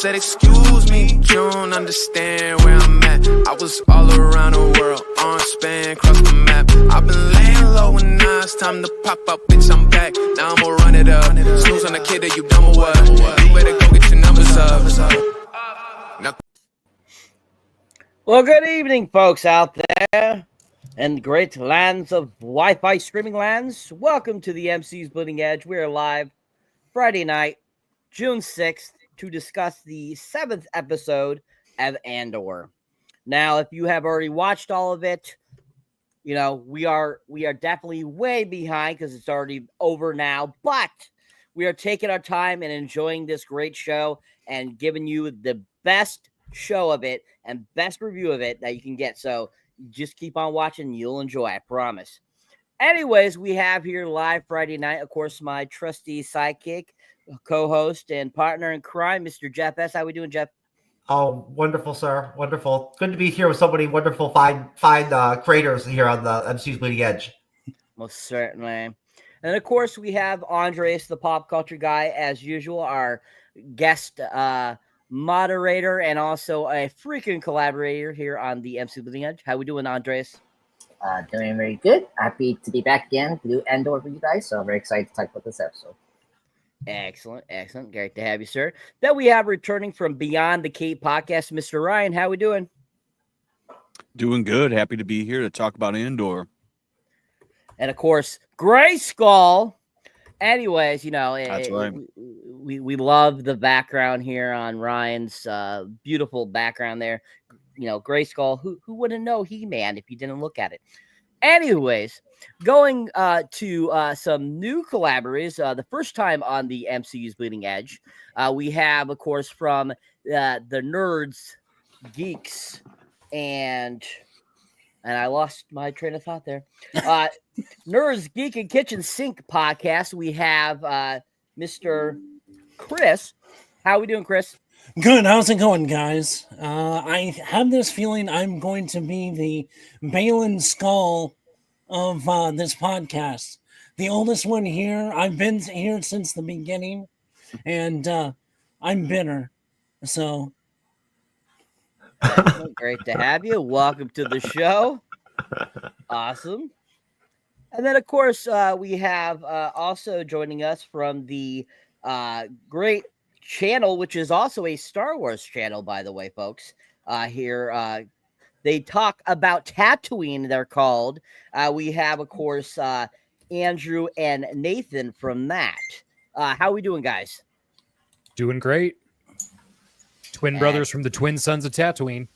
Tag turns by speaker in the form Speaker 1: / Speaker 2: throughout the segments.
Speaker 1: said, excuse me, you don't understand where I'm at. I was all around the world, on span, cross the map. I've been laying low and now it's time to pop up, bitch, I'm back. Now I'ma run it up. Snooze on the kid that you dumb or what? You better go get your numbers up. Now-
Speaker 2: Well, good evening, folks out there in the great lands of Wi-Fi streaming lands. Welcome to the MCU'S Bleeding Edge. We're live Friday night, June 6th, to discuss the 7th episode of Andor. Now, if you have already watched all of it, you know, we are definitely way behind because it's already over now, but we are taking our time and enjoying this great show and giving you the best show of it and best review of it that you can get. So just keep on watching. You'll enjoy, I promise. Anyways, we have here live Friday night, of course, my trusty sidekick, co-host, and partner in crime, Mr. Jeff S. How we doing, Jeff?
Speaker 3: Oh, wonderful, sir. Wonderful. Good to be here with so many wonderful, fine creators here on the MCU's Bleeding Edge.
Speaker 2: Most certainly. And, of course, we have Andres, the pop culture guy, as usual, our guest moderator and also a freaking collaborator here on the MCU's Bleeding Edge. How we doing, Andres?
Speaker 4: Doing very good. Happy to be back again to do Andor for you guys. So very excited to talk about this episode.
Speaker 2: Excellent. Great to have you, sir. Then we have returning from Beyond the Cape podcast, Mr. Ryan. How we doing?
Speaker 5: Doing good. Happy to be here to talk about Andor.
Speaker 2: And of course, Gray Skull. Anyways, you know,
Speaker 5: That's right.
Speaker 2: We love the background here on Ryan's beautiful background there. You know, Gray Skull. Who wouldn't know He-Man if you didn't look at it? Anyways, going to some new collaborators. The first time on the MCU's Bleeding Edge, we have, of course, from the Nerds, Geeks, and I lost my train of thought there. Nerds, Geek, and Kitchen Sink podcast. We have Mr. Chris. How we doing, Chris?
Speaker 6: Good. How's it going, guys? I have this feeling I'm going to be the Balin Skull of this podcast. The oldest one here. I've been here since the beginning, and I'm bitter. So.
Speaker 2: Great to have you. Welcome to the show. Awesome. And then, of course, we have also joining us from the great channel, which is also a Star Wars channel, by the way, folks. Here, they talk about Tatooine, they're called. We have, of course, Andrew and Nathan from that. How are we doing, guys?
Speaker 7: Doing great. Twin brothers from the Twin Sons of Tatooine.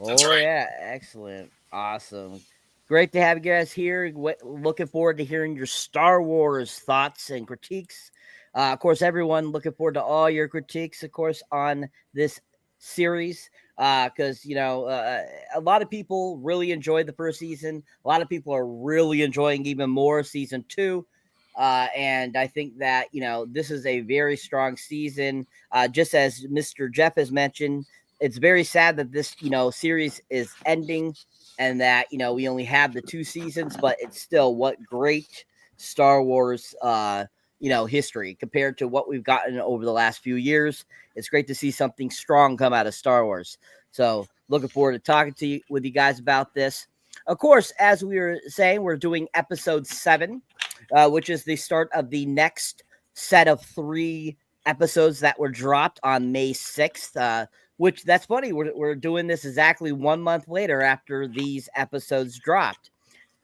Speaker 2: That's right. Yeah, excellent. Awesome. Great to have you guys here. Looking forward to hearing your Star Wars thoughts and critiques. Of course, everyone, looking forward to all your critiques, of course, on this series. Because, you know, a lot of people really enjoyed the first season. A lot of people are really enjoying even more season 2. And I think that, you know, this is a very strong season. Just as Mr. Jeff has mentioned, it's very sad that this, you know, series is ending and that, you know, we only have the 2 seasons, but it's still what great Star Wars, you know, history compared to what we've gotten over the last few years. It's great to see something strong come out of Star Wars. So looking forward to talking with you guys about this. Of course, as we were saying, we're doing episode 7, which is the start of the next set of 3 episodes that were dropped on May 6th, which that's funny. We're doing this exactly 1 month later after these episodes dropped.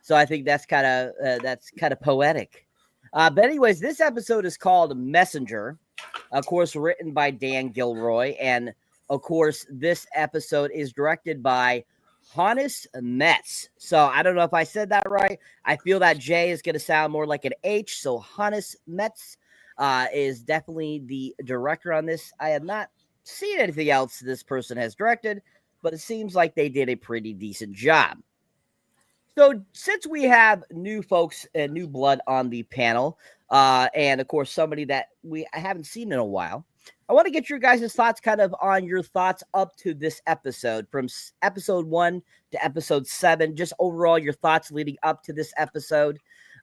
Speaker 2: So I think that's kind of poetic. But anyways, this episode is called Messenger, of course, written by Dan Gilroy. And of course, this episode is directed by Hannes Metz. So I don't know if I said that right. I feel that J is going to sound more like an H. So Hannes Metz is definitely the director on this. I have not seen anything else this person has directed, but it seems like they did a pretty decent job. So since we have new folks and new blood on the panel, and of course somebody that I haven't seen in a while, I want to get your guys' thoughts kind of on your thoughts up to this episode, from episode 1 to episode 7, just overall your thoughts leading up to this episode,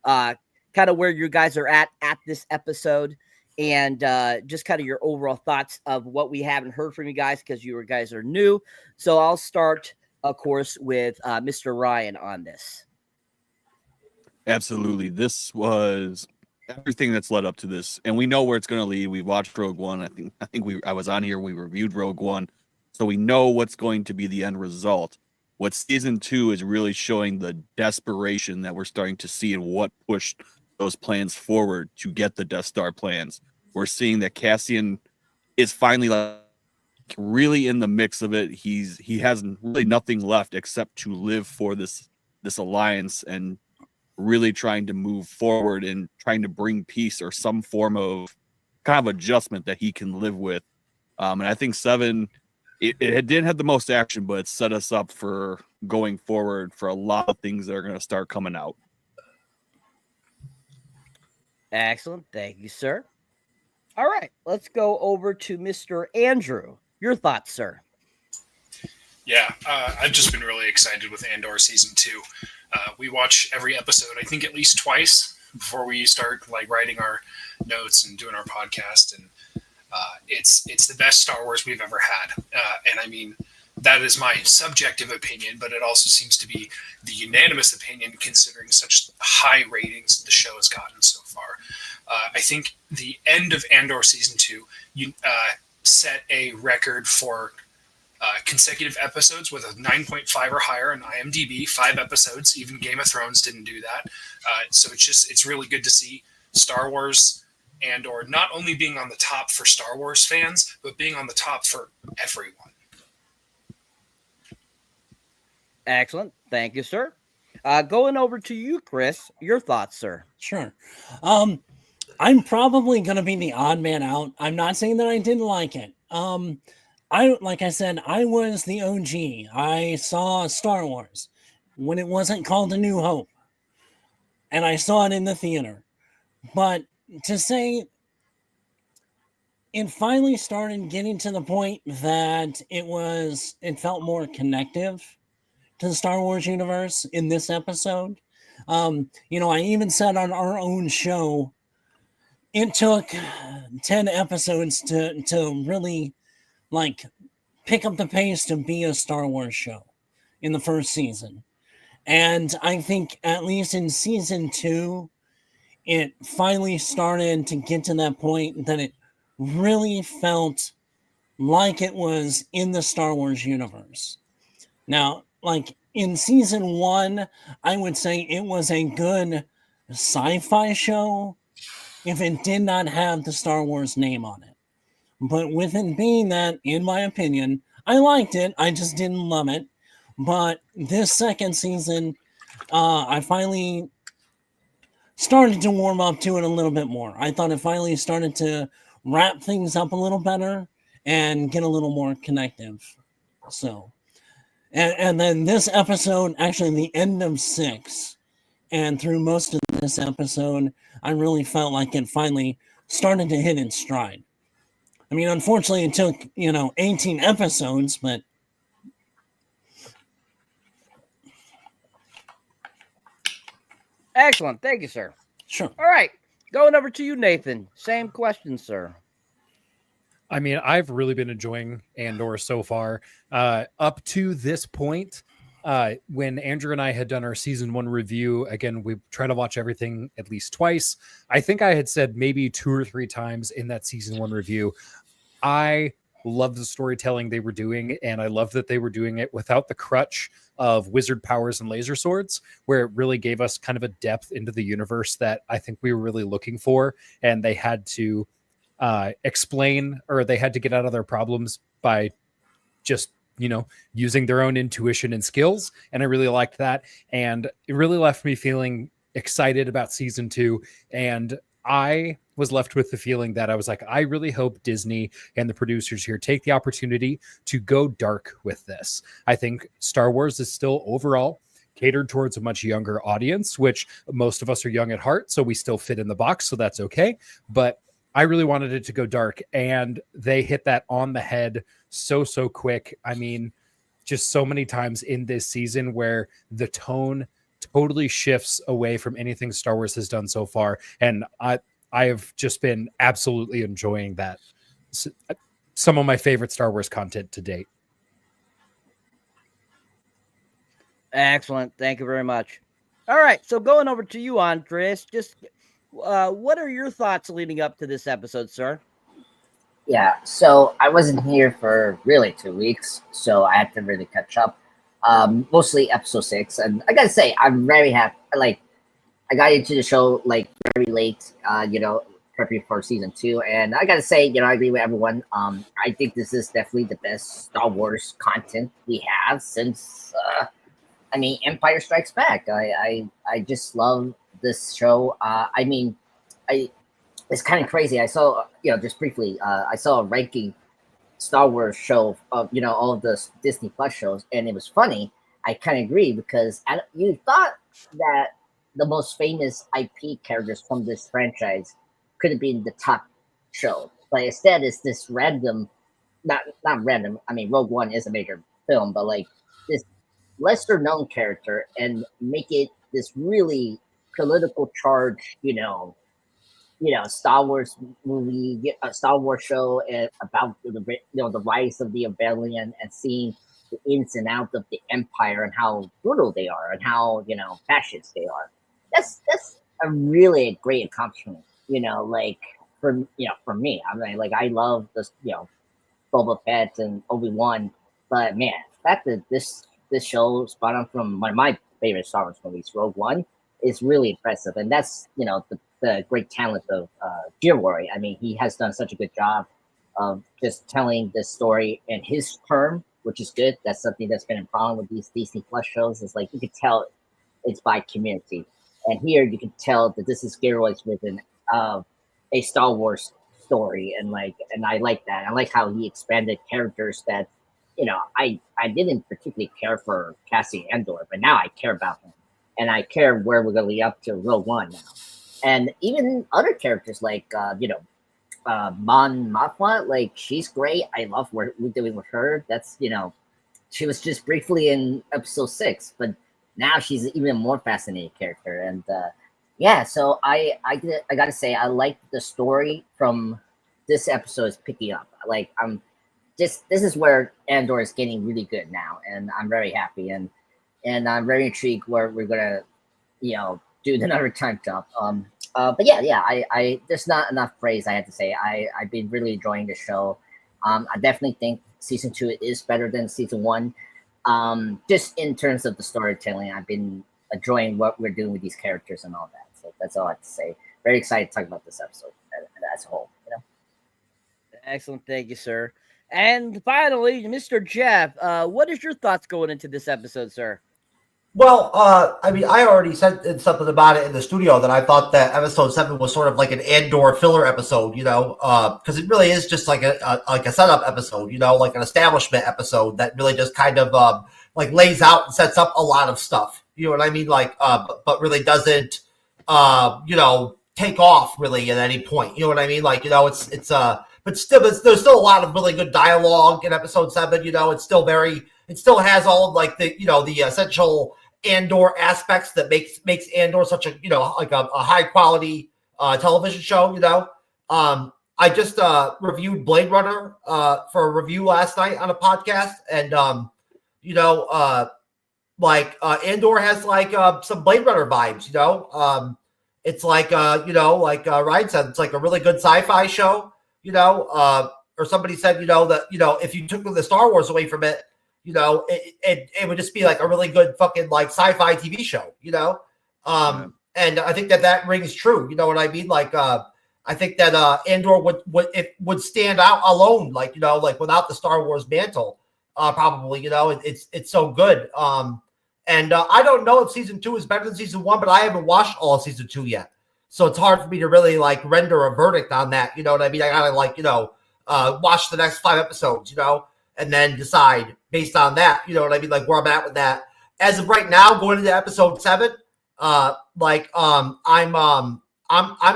Speaker 2: kind of where you guys are at this episode. and just kind of your overall thoughts of what we haven't heard from you guys because you guys are new. So I'll start, of course, with Mr. Ryan on this.
Speaker 5: Absolutely. This was everything that's led up to this, and we know where it's going to lead. We watched Rogue One. I was on here. We reviewed Rogue One, so we know what's going to be the end result. What season 2 is really showing the desperation that we're starting to see and what pushed those plans forward to get the Death Star plans. We're seeing that Cassian is finally like really in the mix of it. He has really nothing left except to live for this alliance and really trying to move forward and trying to bring peace or some form of kind of adjustment that he can live with. And I think 7, it didn't have the most action, but it set us up for going forward for a lot of things that are going to start coming out.
Speaker 2: Excellent. Thank you, sir. All right, let's go over to Mr. Andrew. Your thoughts, sir?
Speaker 8: Yeah, I've just been really excited with Andor season 2. We watch every episode, I think, at least twice before we start like writing our notes and doing our podcast. And it's the best Star Wars we've ever had. And I mean, that is my subjective opinion, but it also seems to be the unanimous opinion considering such high ratings the show has gotten so far. I think the end of Andor season 2 set a record for consecutive episodes with a 9.5 or higher on IMDb, 5 episodes. Even Game of Thrones didn't do that. So it's really good to see Star Wars Andor not only being on the top for Star Wars fans, but being on the top for everyone.
Speaker 2: Excellent. Thank you, sir. Going over to you, Chris. Your thoughts, sir?
Speaker 6: Sure. I'm probably going to be the odd man out. I'm not saying that I didn't like it. Like I said, I was the OG. I saw Star Wars when it wasn't called A New Hope, and I saw it in the theater. But to say it finally started getting to the point that it felt more connective to the Star Wars universe in this episode. I even said on our own show, it took 10 episodes to really like pick up the pace to be a Star Wars show in the first season. And I think at least in season 2, it finally started to get to that point that it really felt like it was in the Star Wars universe. Now, like in season 1, I would say it was a good sci-fi show if it did not have the Star Wars name on it. But with it being that, in my opinion, I liked it. I just didn't love it. But this second season, I finally started to warm up to it a little bit more. I thought it finally started to wrap things up a little better and get a little more connective. So, and then this episode, actually the end of 6, and through most of this episode, I really felt like it finally started to hit its stride. I mean, unfortunately, it took, 18 episodes, but...
Speaker 2: Excellent. Thank you, sir.
Speaker 6: Sure.
Speaker 2: All right. Going over to you, Nathan. Same question, sir.
Speaker 7: I mean, I've really been enjoying Andor so far. Up to this point, when Andrew and I had done our season 1 review, again, we try to watch everything at least twice. I think I had said maybe 2 or 3 times in that season 1 review, I love the storytelling they were doing, and I love that they were doing it without the crutch of wizard powers and laser swords, where it really gave us kind of a depth into the universe that I think we were really looking for, and they had to explain, or they had to get out of their problems by just using their own intuition and skills. And I really liked that. And it really left me feeling excited about season 2. And I was left with the feeling that I was like, I really hope Disney and the producers here take the opportunity to go dark with this. I think Star Wars is still overall catered towards a much younger audience, which most of us are young at heart. So we still fit in the box. So that's okay. But I really wanted it to go dark, and they hit that on the head so quick. I mean, just so many times in this season where the tone totally shifts away from anything Star Wars has done so far. And I have just been absolutely enjoying that. Some of my favorite Star Wars content to date.
Speaker 2: Excellent. Thank you very much. All right. So going over to you, Andres, just what are your thoughts leading up to this episode, sir?
Speaker 4: Yeah, so I wasn't here for really 2 weeks, so I had to really catch up. Mostly episode 6, and I gotta say, I'm very happy. Like, I got into the show like very late, prepping for season 2, and I gotta say, I agree with everyone. I think this is definitely the best Star Wars content we have since, Empire Strikes Back. I just love this show. It's kind of crazy. I saw, just briefly, I saw a ranking Star Wars show of, all of the Disney Plus shows, and it was funny. I kind of agree because you thought that the most famous IP characters from this franchise could have been the top show, but instead it's this random, not random. I mean, Rogue One is a major film, but like this lesser known character and make it this really political charge, Star Wars movie, a Star Wars show about the rise of the rebellion and seeing the ins and outs of the Empire and how brutal they are and how fascist they are. That's a really great accomplishment. For me, I mean, like I love this, Boba Fett and Obi-Wan, but man, the fact that this show spun on from one of my favorite Star Wars movies, Rogue One, is really impressive, and that's the great talent of Gilroy. I mean, he has done such a good job of just telling the story in his term, which is good. That's something that's been a problem with these Disney Plus shows. Is like you could tell it's by community, and here you can tell that this is Gilroy's written a Star Wars story, and I like that. I like how he expanded characters that I didn't particularly care for Cassian Andor, but now I care about him, and I care where we're going to lead up to Rogue One now. And even other characters like Mon Mothma, like she's great. I love what we're doing with her. That's she was just briefly in episode 6, but now she's an even more fascinating character. And so I gotta say I like the story from this episode is picking up. Like this is where Andor is getting really good now, and I'm very happy and I'm very intrigued where we're gonna do another time jump. But I there's not enough praise I have to say. I've been really enjoying the show. I definitely think season 2 is better than season 1. Just in terms of the storytelling, I've been enjoying what we're doing with these characters and all that. So that's all I have to say. Very excited to talk about this episode as a whole.
Speaker 2: Excellent, thank you, sir. And finally, Mr. Jeff, what is your thoughts going into this episode, sir?
Speaker 3: Well, I already said something about it in the studio that I thought that episode 7 was sort of like an Andor filler episode, because it really is just like a setup episode, like an establishment episode that really just kind of lays out and sets up a lot of stuff. You know what I mean? But really doesn't, take off really at any point. You know what I mean? But still, there's still a lot of really good dialogue in episode 7. It still has all of the essential Andor aspects that makes Andor such a a high quality television show. I just reviewed Blade Runner for a review last night on a podcast, and Andor has some Blade Runner vibes. It's like Ryan said, it's like a really good sci-fi show. Or somebody said that if you took the Star Wars away from it, it would just be like a really good fucking sci-fi TV show, and I think that rings true. You know what I mean? I think that Andor would stand out alone, without the Star Wars mantle, probably. It's so good. And I don't know if season 2 is better than season 1, but I haven't watched all of season 2 yet, so it's hard for me to really render a verdict on that. You know what I mean? I gotta watch the next 5 episodes, and then decide based on that, you know what I mean, where I'm at with that. As of right now, going into episode 7, I'm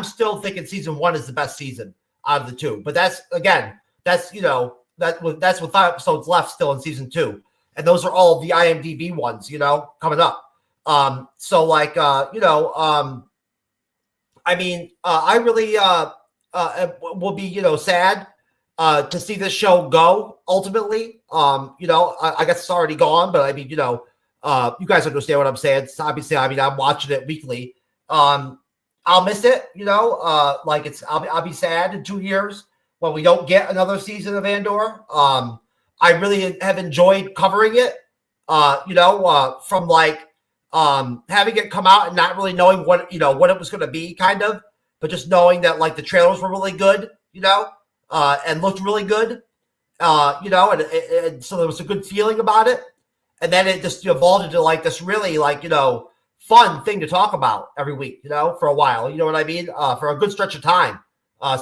Speaker 3: still thinking season 1 is the best season out of the 2. But that's with 5 episodes left still in season 2, and those are all the IMDb ones, coming up. I mean, I really will be, sad to see this show go ultimately. I guess it's already gone, but I mean, you guys understand what I'm saying. It's obviously, I mean, I'm watching it weekly. I'll miss it, I'll be sad in 2 years when we don't get another season of Andor. I really have enjoyed covering it, from having it come out and not really knowing what it was going to be, kind of, but just knowing that like the trailers were really good, and looked really good, and so there was a good feeling about it. And then it just evolved into like this really fun thing to talk about every week, for a while, you know what I mean? For a good stretch of time,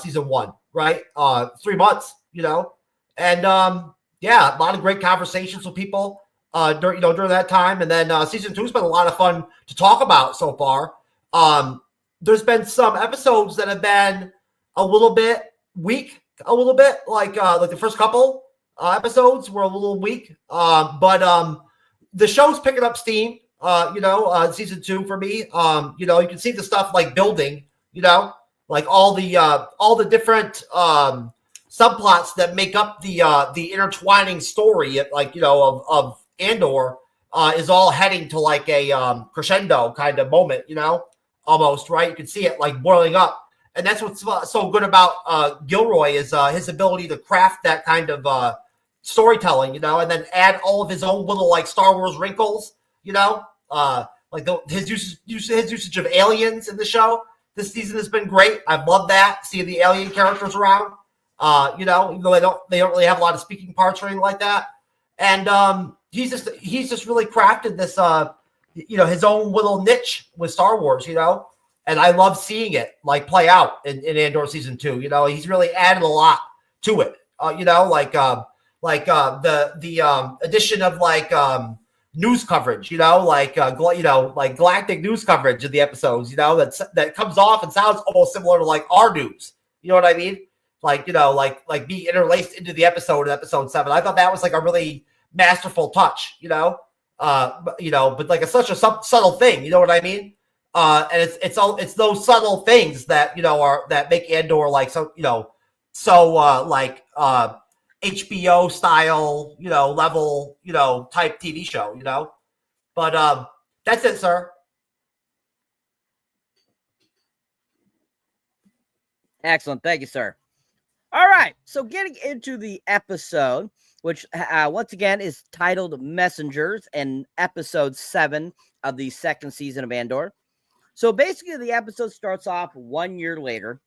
Speaker 3: season 1, right? 3 months, and yeah, a lot of great conversations with people during that time. And then season 2 has been a lot of fun to talk about so far. There's been some episodes that have been a little bit weak, like the first couple episodes were a little weak, but the show's picking up steam. Season 2 for me. You can see the stuff like building. Like all the different subplots that make up the intertwining story, of Andor, is all heading to like a crescendo kind of moment. Almost, right. You can see it like boiling up. And that's what's so good about Gilroy is his ability to craft that kind of storytelling, and then add all of his own little like Star Wars wrinkles, his usage of aliens in the show this season has been great. I've loved that, seeing the alien characters around, even though they don't really have a lot of speaking parts or anything like that. And he's just really crafted this, his own little niche with Star Wars, and I love seeing it like play out in Andor season 2. He's really added a lot to it. The addition of news coverage, like galactic news coverage of the episodes, that comes off and sounds almost similar to like our news. You know what I mean? Like be interlaced into the episode in episode 7. I thought that was like a really masterful touch, but like it's such a subtle thing. You know what I mean? And it's those subtle things that that make Andor like HBO style, level, type TV show, but that's it, sir.
Speaker 2: Excellent. Thank you, sir. All right. So getting into the episode, which once again is titled Messengers, and episode 7 of the second season of Andor. So basically the episode starts off 1 year later,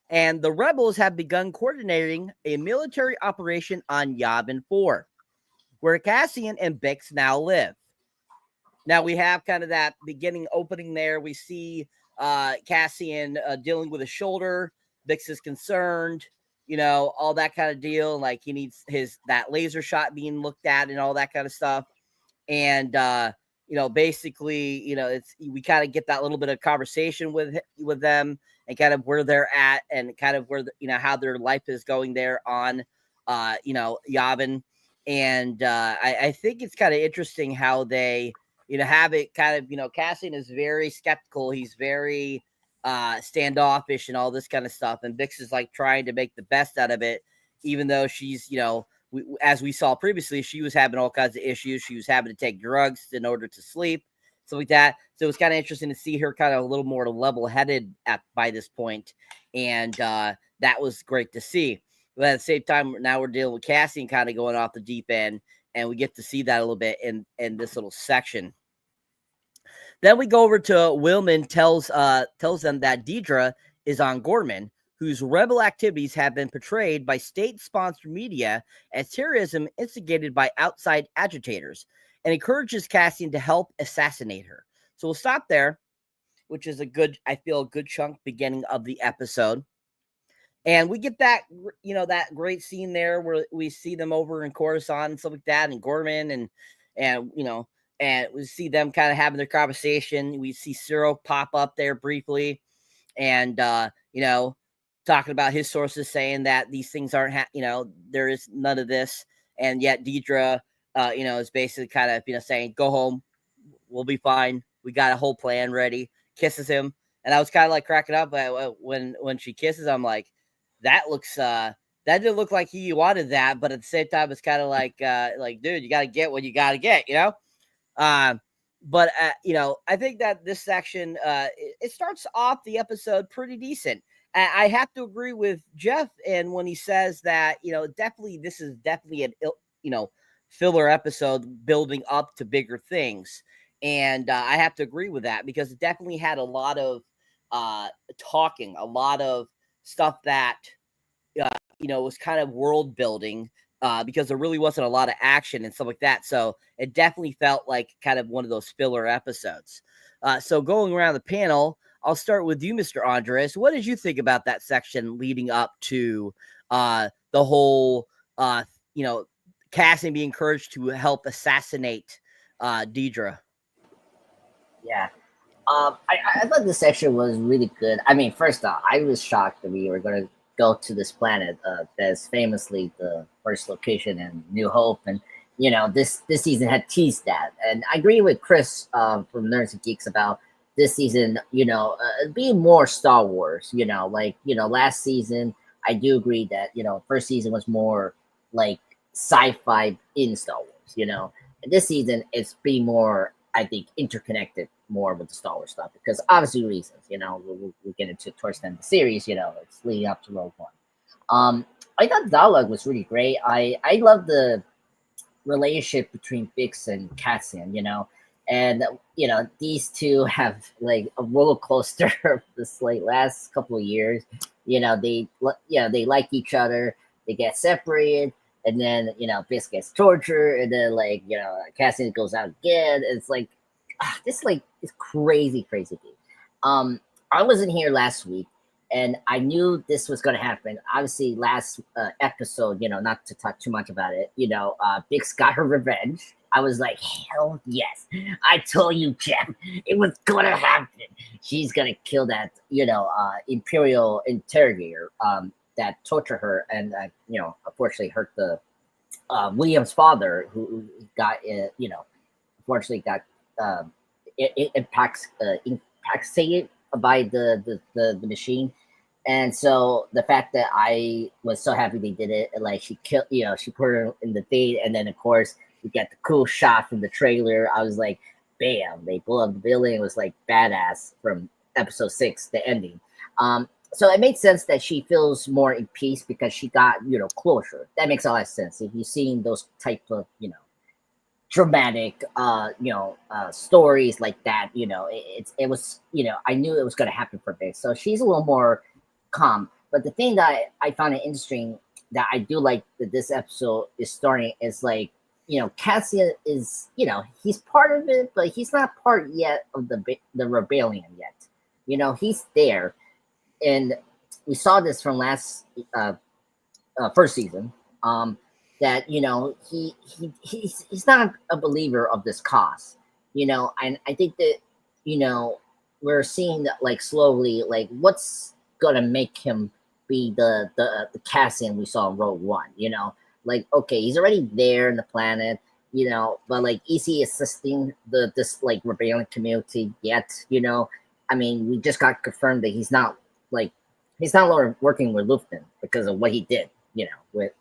Speaker 2: and the rebels have begun coordinating a military operation on Yavin 4, where Cassian and Bix now live. Now we have kind of that beginning opening there. We see Cassian dealing with his shoulder. Bix is concerned, all that kind of deal. Like he needs that laser shot being looked at and all that kind of stuff. And basically, we kind of get that little bit of conversation with them and kind of where they're at and kind of where how their life is going there on Yavin. And I think it's kind of interesting how they have it kind of, Cassian is very skeptical. He's very standoffish and all this kind of stuff. And Bix is like trying to make the best out of it, even though she's, as we saw previously, she was having all kinds of issues. She was having to take drugs in order to sleep, stuff like that. So it was kind of interesting to see her kind of a little more level-headed by this point. And that was great to see. But at the same time, now we're dealing with Cassian kind of going off the deep end, and we get to see that a little bit in this little section. Then we go over to Willman tells them that Deidre is on Gorman, whose rebel activities have been portrayed by state-sponsored media as terrorism instigated by outside agitators, and encourages Cassian to help assassinate her. So we'll stop there, which is a good chunk beginning of the episode. And we get that, that great scene there where we see them over in Coruscant and stuff like that, and Gorman, and we see them kind of having their conversation. We see Cyril pop up there briefly, and talking about his sources saying that these things aren't, there is none of this. And yet Deidre, is basically kind of, saying, go home. We'll be fine. We got a whole plan ready. Kisses him. And I was kind of like cracking up when she kisses. I'm like, that didn't look like he wanted that, but at the same time, it's kind of like, dude, you got to get what you got to get, you know? But I think that this section, it starts off the episode pretty decent. I have to agree with Jeff, and when he says that, this is definitely an filler episode building up to bigger things, and I have to agree with that because it definitely had a lot of talking, a lot of stuff that was kind of world building. Because there really wasn't a lot of action and stuff like that. So it definitely felt like kind of one of those filler episodes. So going around the panel, I'll start with you, Mr. Andres. What did you think about that section leading up to the whole, Cassian being encouraged to help assassinate Deidre?
Speaker 4: Yeah. I thought this section was really good. I mean, first off, I was shocked that we were going to go to this planet that's famously the first location in New Hope, and this season had teased that. And I agree with Chris from Nerds and Geeks about this season, being more Star Wars. Last season, I do agree that first season was more like sci-fi in Star Wars. And this season it's being more, I think, interconnected more with the Star Wars stuff because obviously reasons, we'll get into it towards the end of the series, it's leading up to Rogue One. I thought the dialogue was really great. I love the relationship between Bix and Cassian, and these two have like a roller coaster of this like last couple of years. They like each other, they get separated, and then Bix gets tortured, and then Cassian goes out again. It's like this is crazy dude. I wasn't here last week and I knew this was going to happen. Obviously last episode, not to talk too much about it, Bix got her revenge. I was like, hell yes, I told you, Jeff, it was gonna happen. She's gonna kill that Imperial interrogator that tortured her and unfortunately hurt the William's father, who got unfortunately got impacted by the machine. And so the fact that I was so happy they did it, and like she killed, she put her in the thing, and then of course we get the cool shot from the trailer. I was like, bam, they blew up the building. It was like badass from episode 6, the ending. So it made sense that she feels more in peace because she got closure. That makes a lot of sense. If you've seen those type of dramatic stories like that, it was I knew it was going to happen for Big, so she's a little more calm. But the thing that I found it interesting that I do like that this episode is starting is like Cassian is he's part of it, but he's not part yet of the rebellion yet. He's there, and we saw this from last first season. That he's not a believer of this cause, and I think that we're seeing that like slowly, like what's gonna make him be the Cassian we saw in Rogue One, like okay, he's already there in the planet, but like is he assisting this like rebellion community yet? I mean, we just got confirmed that he's not working with Lufkin because of what he did. With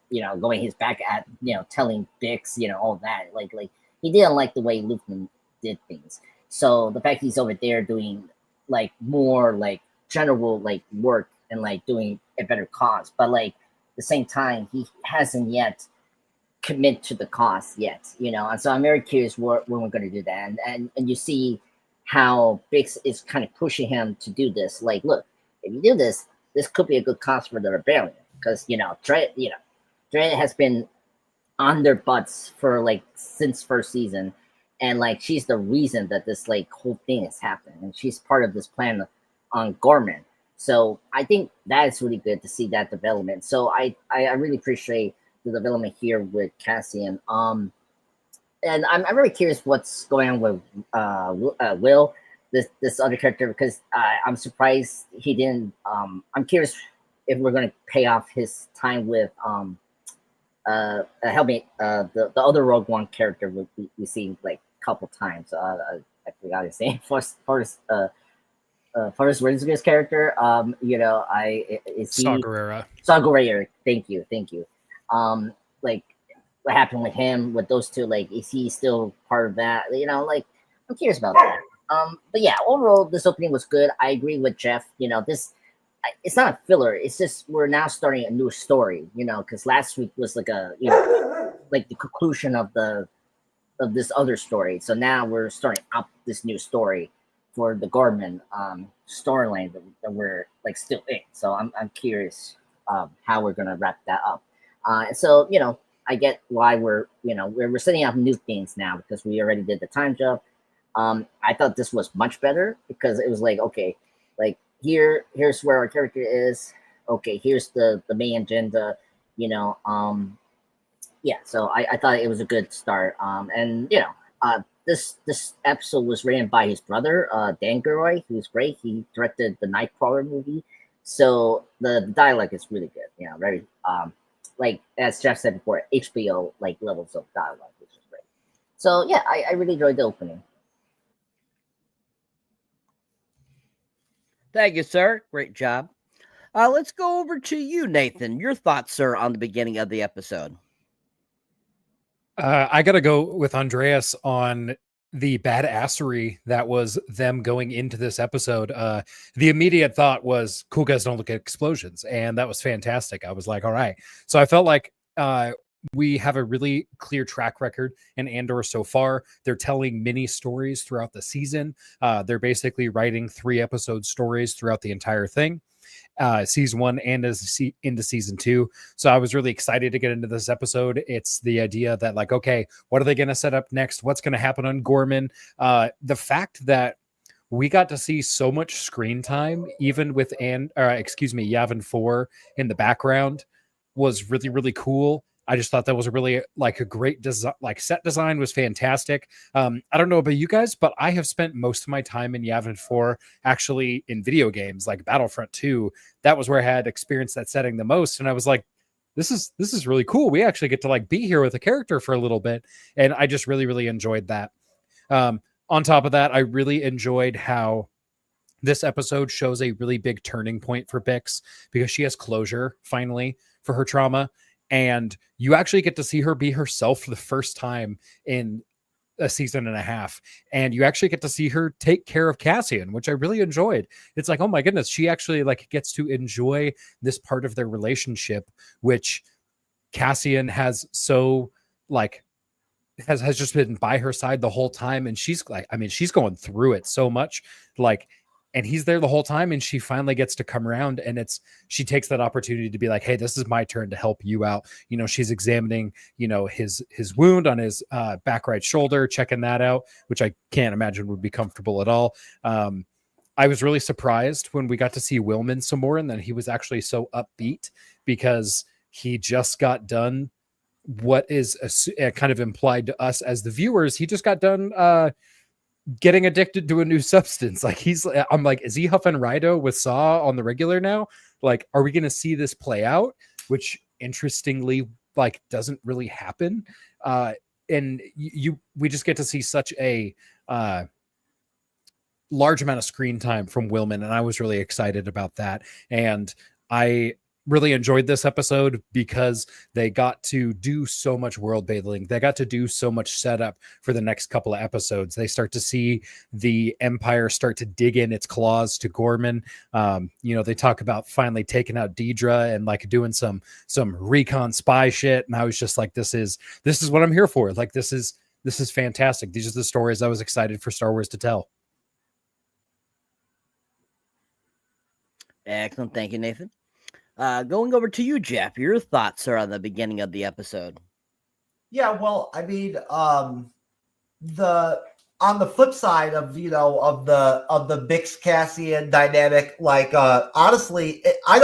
Speaker 4: going his back at telling Bix, all that, like he didn't like the way Lufkin did things. So the fact he's over there doing like more like general like work and like doing a better cause, but like at the same time he hasn't yet commit to the cause yet, and so I'm very curious when we're going to do that, and you see how Bix is kind of pushing him to do this. Like, look, if you do this could be a good cause for the rebellion. Because Dre has been on their butts for like since first season, and like she's the reason that this like whole thing has happened, and she's part of this plan on Gorman. So I think that is really good to see that development. So I really appreciate the development here with Cassian. And I'm really curious what's going on with Will, this other character, because I'm surprised he didn't. I'm curious if we're going to pay off his time with help me the other Rogue One character we seen like a couple times. I forgot his name. Forrest Whitaker's character.
Speaker 7: Saw Gerrera.
Speaker 4: Saw Gerrera. Thank you. Like what happened with him with those two? Like, is he still part of that? Like I'm curious about that. But yeah, overall, this opening was good. I agree with Jeff. It's not a filler. It's just we're now starting a new story. Because last week was like like the conclusion of this other story. So now we're starting up this new story for the Gorman storyline that we're like still in. So I'm curious how we're gonna wrap that up. So I get why we're setting up new things now because we already did the time jump. I thought this was much better because it was like, okay, like here's where our character is. Okay, here's the main agenda. Yeah. So I thought it was a good start. And this episode was written by his brother, Dan Gilroy, who's great. He directed the Nightcrawler movie, so the dialogue is really good. Very like as Jeff said before, HBO like levels of dialogue, which is great. So yeah, I really enjoyed the opening.
Speaker 2: Thank you, sir. Great job. Let's go over to you, Nathan. Your thoughts, sir, on the beginning of the episode.
Speaker 7: I got to go with Andreas on the badassery that was them going into this episode. The immediate thought was, cool guys don't look at explosions. And that was fantastic. I was like, all right. So I felt like we have a really clear track record in Andor so far. They're telling mini stories throughout the season. They're basically writing 3-episode stories throughout the entire thing. Season 1 and into season 2. So I was really excited to get into this episode. It's the idea that like, okay, what are they going to set up next? What's going to happen on Gorman? The fact that we got to see so much screen time, even with Yavin 4 in the background, was really, really cool. I just thought that was a really like a great design, like set design was fantastic. I don't know about you guys, but I have spent most of my time in Yavin 4 actually in video games like Battlefront 2. That was where I had experienced that setting the most. And I was like, this is really cool. We actually get to like be here with a character for a little bit. And I just really, really enjoyed that. On top of that, I really enjoyed how this episode shows a really big turning point for Bix because she has closure finally for her trauma. And you actually get to see her be herself for the first time in a season and a half. And you actually get to see her take care of Cassian, which I really enjoyed. It's like, oh my goodness, she actually like gets to enjoy this part of their relationship, which Cassian has so like has just been by her side the whole time. And she's like, I mean, she's going through it so much, like, and he's there the whole time, and she finally gets to come around, and she takes that opportunity to be like, hey, this is my turn to help you out. She's examining, his wound on his back right shoulder, checking that out, which I can't imagine would be comfortable at all. I was really surprised when we got to see Willman some more, and then he was actually so upbeat because he just got done what is kind of implied to us as the viewers. He just got done getting addicted to a new substance. Like I'm like, is he huffing Rido with Saw on the regular now? Like, are we going to see this play out? Which interestingly, like, doesn't really happen. And we just get to see such a large amount of screen time from Willman, and I was really excited about that. And I really enjoyed this episode because they got to do so much world building. They got to do so much setup for the next couple of episodes. They start to see the Empire start to dig in its claws to Gorman. They talk about finally taking out Deidre and like doing some recon spy shit. And I was just like, this is what I'm here for. Like, this is fantastic. These are the stories I was excited for Star Wars to tell.
Speaker 2: Excellent. Thank you, Nathan. Going over to you, Jeff. Your thoughts are on the beginning of the episode.
Speaker 3: Yeah, well, I mean, on the flip side of the Bix Cassian dynamic, like honestly, I'm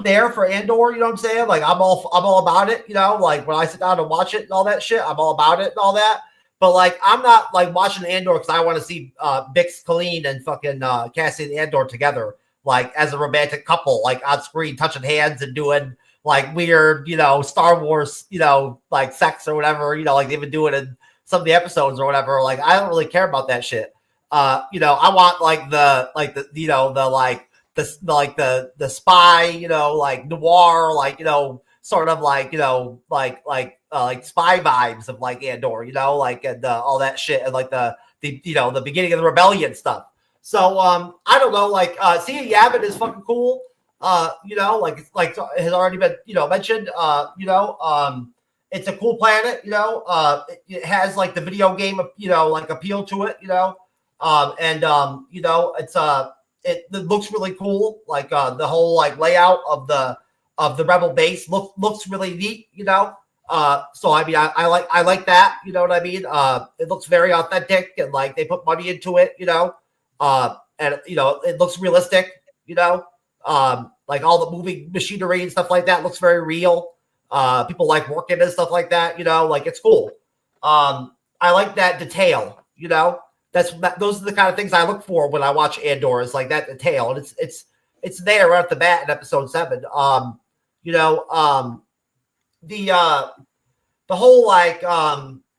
Speaker 3: there for Andor, you know what I'm saying? Like I'm all about it, like when I sit down and watch it and all that shit, I'm all about it and all that. But like, I'm not like watching Andor because I want to see Bix, Colleen, and fucking Cassian Andor together, like as a romantic couple, like on screen, touching hands and doing like weird, Star Wars, like sex or whatever, like they've been doing in some of the episodes or whatever. Like, I don't really care about that shit. You know, I want the spy, you know, like noir, like, you know, sort of like, you know, like spy vibes of like Andor, you know, like, and all that shit, and like the you know, the beginning of the rebellion stuff. So I don't know, like seeing Yavin is fucking cool. You know, like has already been, you know, mentioned. You know, it's a cool planet. You know, it has like the video game, you know, like appeal to it. You know, you know, it looks really cool. Like the whole like layout of the rebel base looks really neat. You know. So I mean, I like that. You know what I mean? It looks very authentic, and like they put money into it. You know. And you know, it looks realistic. You know. Like all the moving machinery and stuff like that looks very real. People like working and stuff like that, you know, like it's cool. I like that detail, you know, those are the kind of things I look for when I watch Andor, is like that detail. And it's there right at the bat in episode 7. You know, the whole like,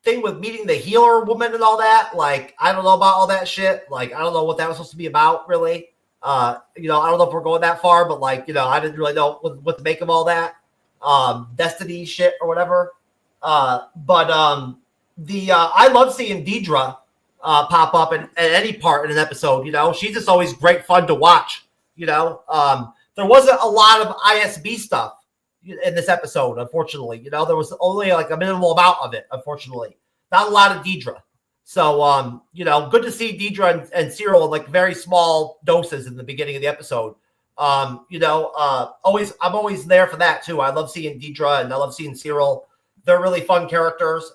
Speaker 3: thing with meeting the healer woman and all that, like, I don't know about all that shit. Like, I don't know what that was supposed to be about, really. You know, I don't know if we're going that far, but like, you know, I didn't really know what to make of all that Destiny shit or whatever. I love seeing Deidre pop up in any part in an episode. You know, she's just always great fun to watch. You know, there wasn't a lot of ISB stuff in this episode, unfortunately. You know, there was only like a minimal amount of it, unfortunately. Not a lot of Deidre. So, you know, good to see Deidre and Cyril in like very small doses in the beginning of the episode. You know, I'm always there for that too. I love seeing Deidre and I love seeing Cyril. They're really fun characters.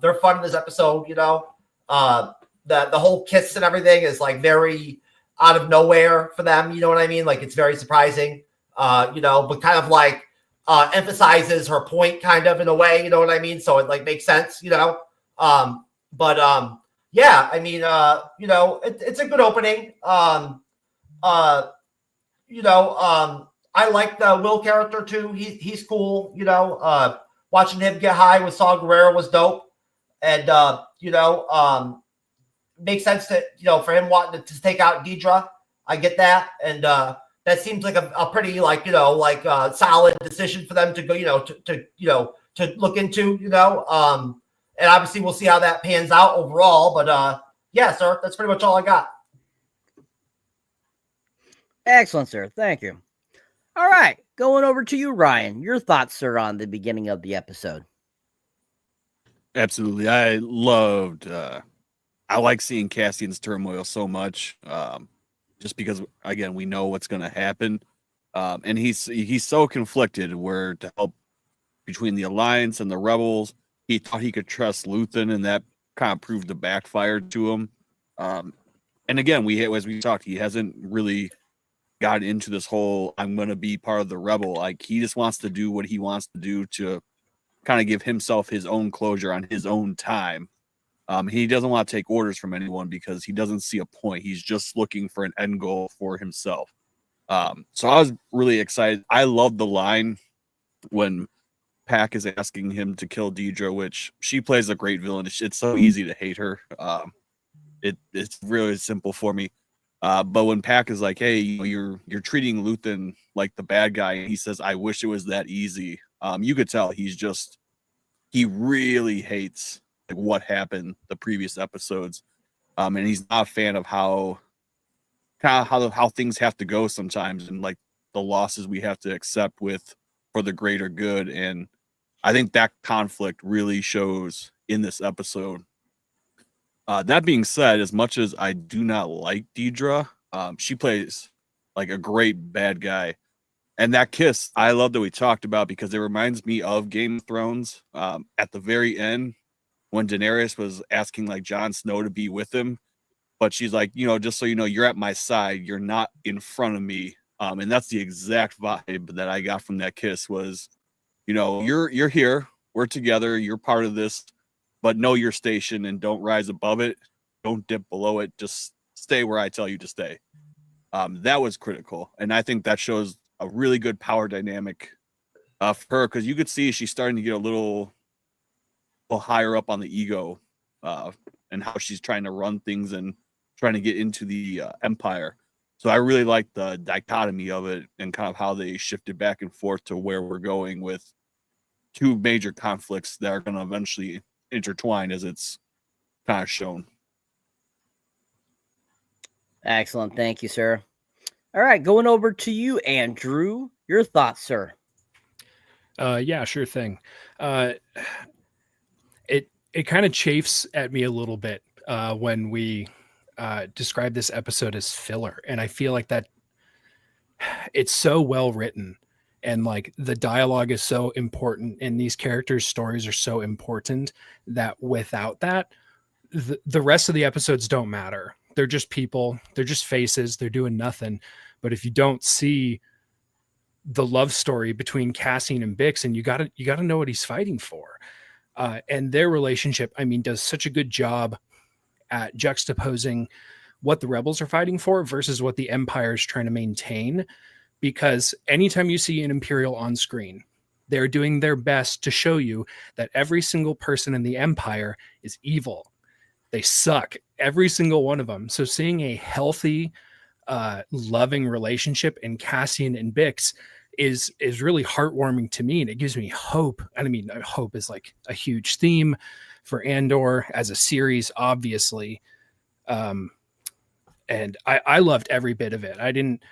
Speaker 3: They're fun in this episode, you know. The whole kiss and everything is like very out of nowhere for them, you know what I mean? Like, it's very surprising, you know, but kind of like emphasizes her point kind of in a way, you know what I mean? So it like makes sense, you know. Yeah, I mean, you know, it's a good opening. You know, I like the Will character too. He's cool, you know. Watching him get high with Saw Gerrera was dope. And you know, makes sense to, you know, for him wanting to take out Deidre. I get that. And that seems like a pretty, like, you know, like solid decision for them to go, you know, to look into, you know. And obviously we'll see how that pans out overall. But yeah, sir, that's pretty much all I got.
Speaker 2: Excellent, sir. Thank you. All right. Going over to you, Ryan. Your thoughts, sir, on the beginning of the episode.
Speaker 5: Absolutely. I loved I like seeing Cassian's turmoil so much. Just because, again, we know what's going to happen. And he's so conflicted where to help between the Alliance and the Rebels. He thought he could trust Luthen, and that kind of proved to backfire to him. And again, as we talked, he hasn't really got into this whole I'm going to be part of the Rebel. Like, he just wants to do what he wants to do to kind of give himself his own closure on his own time. He doesn't want to take orders from anyone because he doesn't see a point. He's just looking for an end goal for himself. So I was really excited. I love the line when Pack is asking him to kill Deidre, which she plays a great villain. It's so easy to hate her. It's really simple for me. But when Pack is like, "Hey, you're treating Luthen like the bad guy," and he says, "I wish it was that easy." You could tell he really hates like what happened the previous episodes, and he's not a fan of how things have to go sometimes, and like the losses we have to accept for the greater good. And I think that conflict really shows in this episode. That being said, as much as I do not like Deidre, she plays like a great bad guy. And that kiss, I love that we talked about because it reminds me of Game of Thrones. At the very end, when Daenerys was asking like Jon Snow to be with him, but she's like, just so you know, you're at my side, you're not in front of me. And that's the exact vibe that I got from that kiss was, you're here, we're together, you're part of this, but know your station and don't rise above it. Don't dip below it. Just stay where I tell you to stay. That was critical. And I think that shows a really good power dynamic for her, because you could see she's starting to get a little higher up on the ego and how she's trying to run things and trying to get into the Empire. So I really like the dichotomy of it and kind of how they shifted back and forth to where we're going with two major conflicts that are going to eventually intertwine as it's kind of shown.
Speaker 2: Excellent. Thank you, sir. All right, going over to you, Andrew. Your thoughts, sir.
Speaker 7: Yeah, sure thing. It kind of chafes at me a little bit when we describe this episode as filler, and I feel like that it's so well written, and like the dialogue is so important, and these characters' stories are so important that without that, the rest of the episodes don't matter. They're just people, they're just faces, they're doing nothing. But if you don't see the love story between Cassian and Bix, and you gotta know what he's fighting for. And their relationship, I mean, does such a good job at juxtaposing what the rebels are fighting for versus what the Empire is trying to maintain. Because anytime you see an Imperial on screen, they're doing their best to show you that every single person in the Empire is evil. They suck, every single one of them. So seeing a healthy, loving relationship in Cassian and Bix is really heartwarming to me, and it gives me hope. And I mean, hope is like a huge theme for Andor as a series, obviously. And I loved every bit of it. I didn't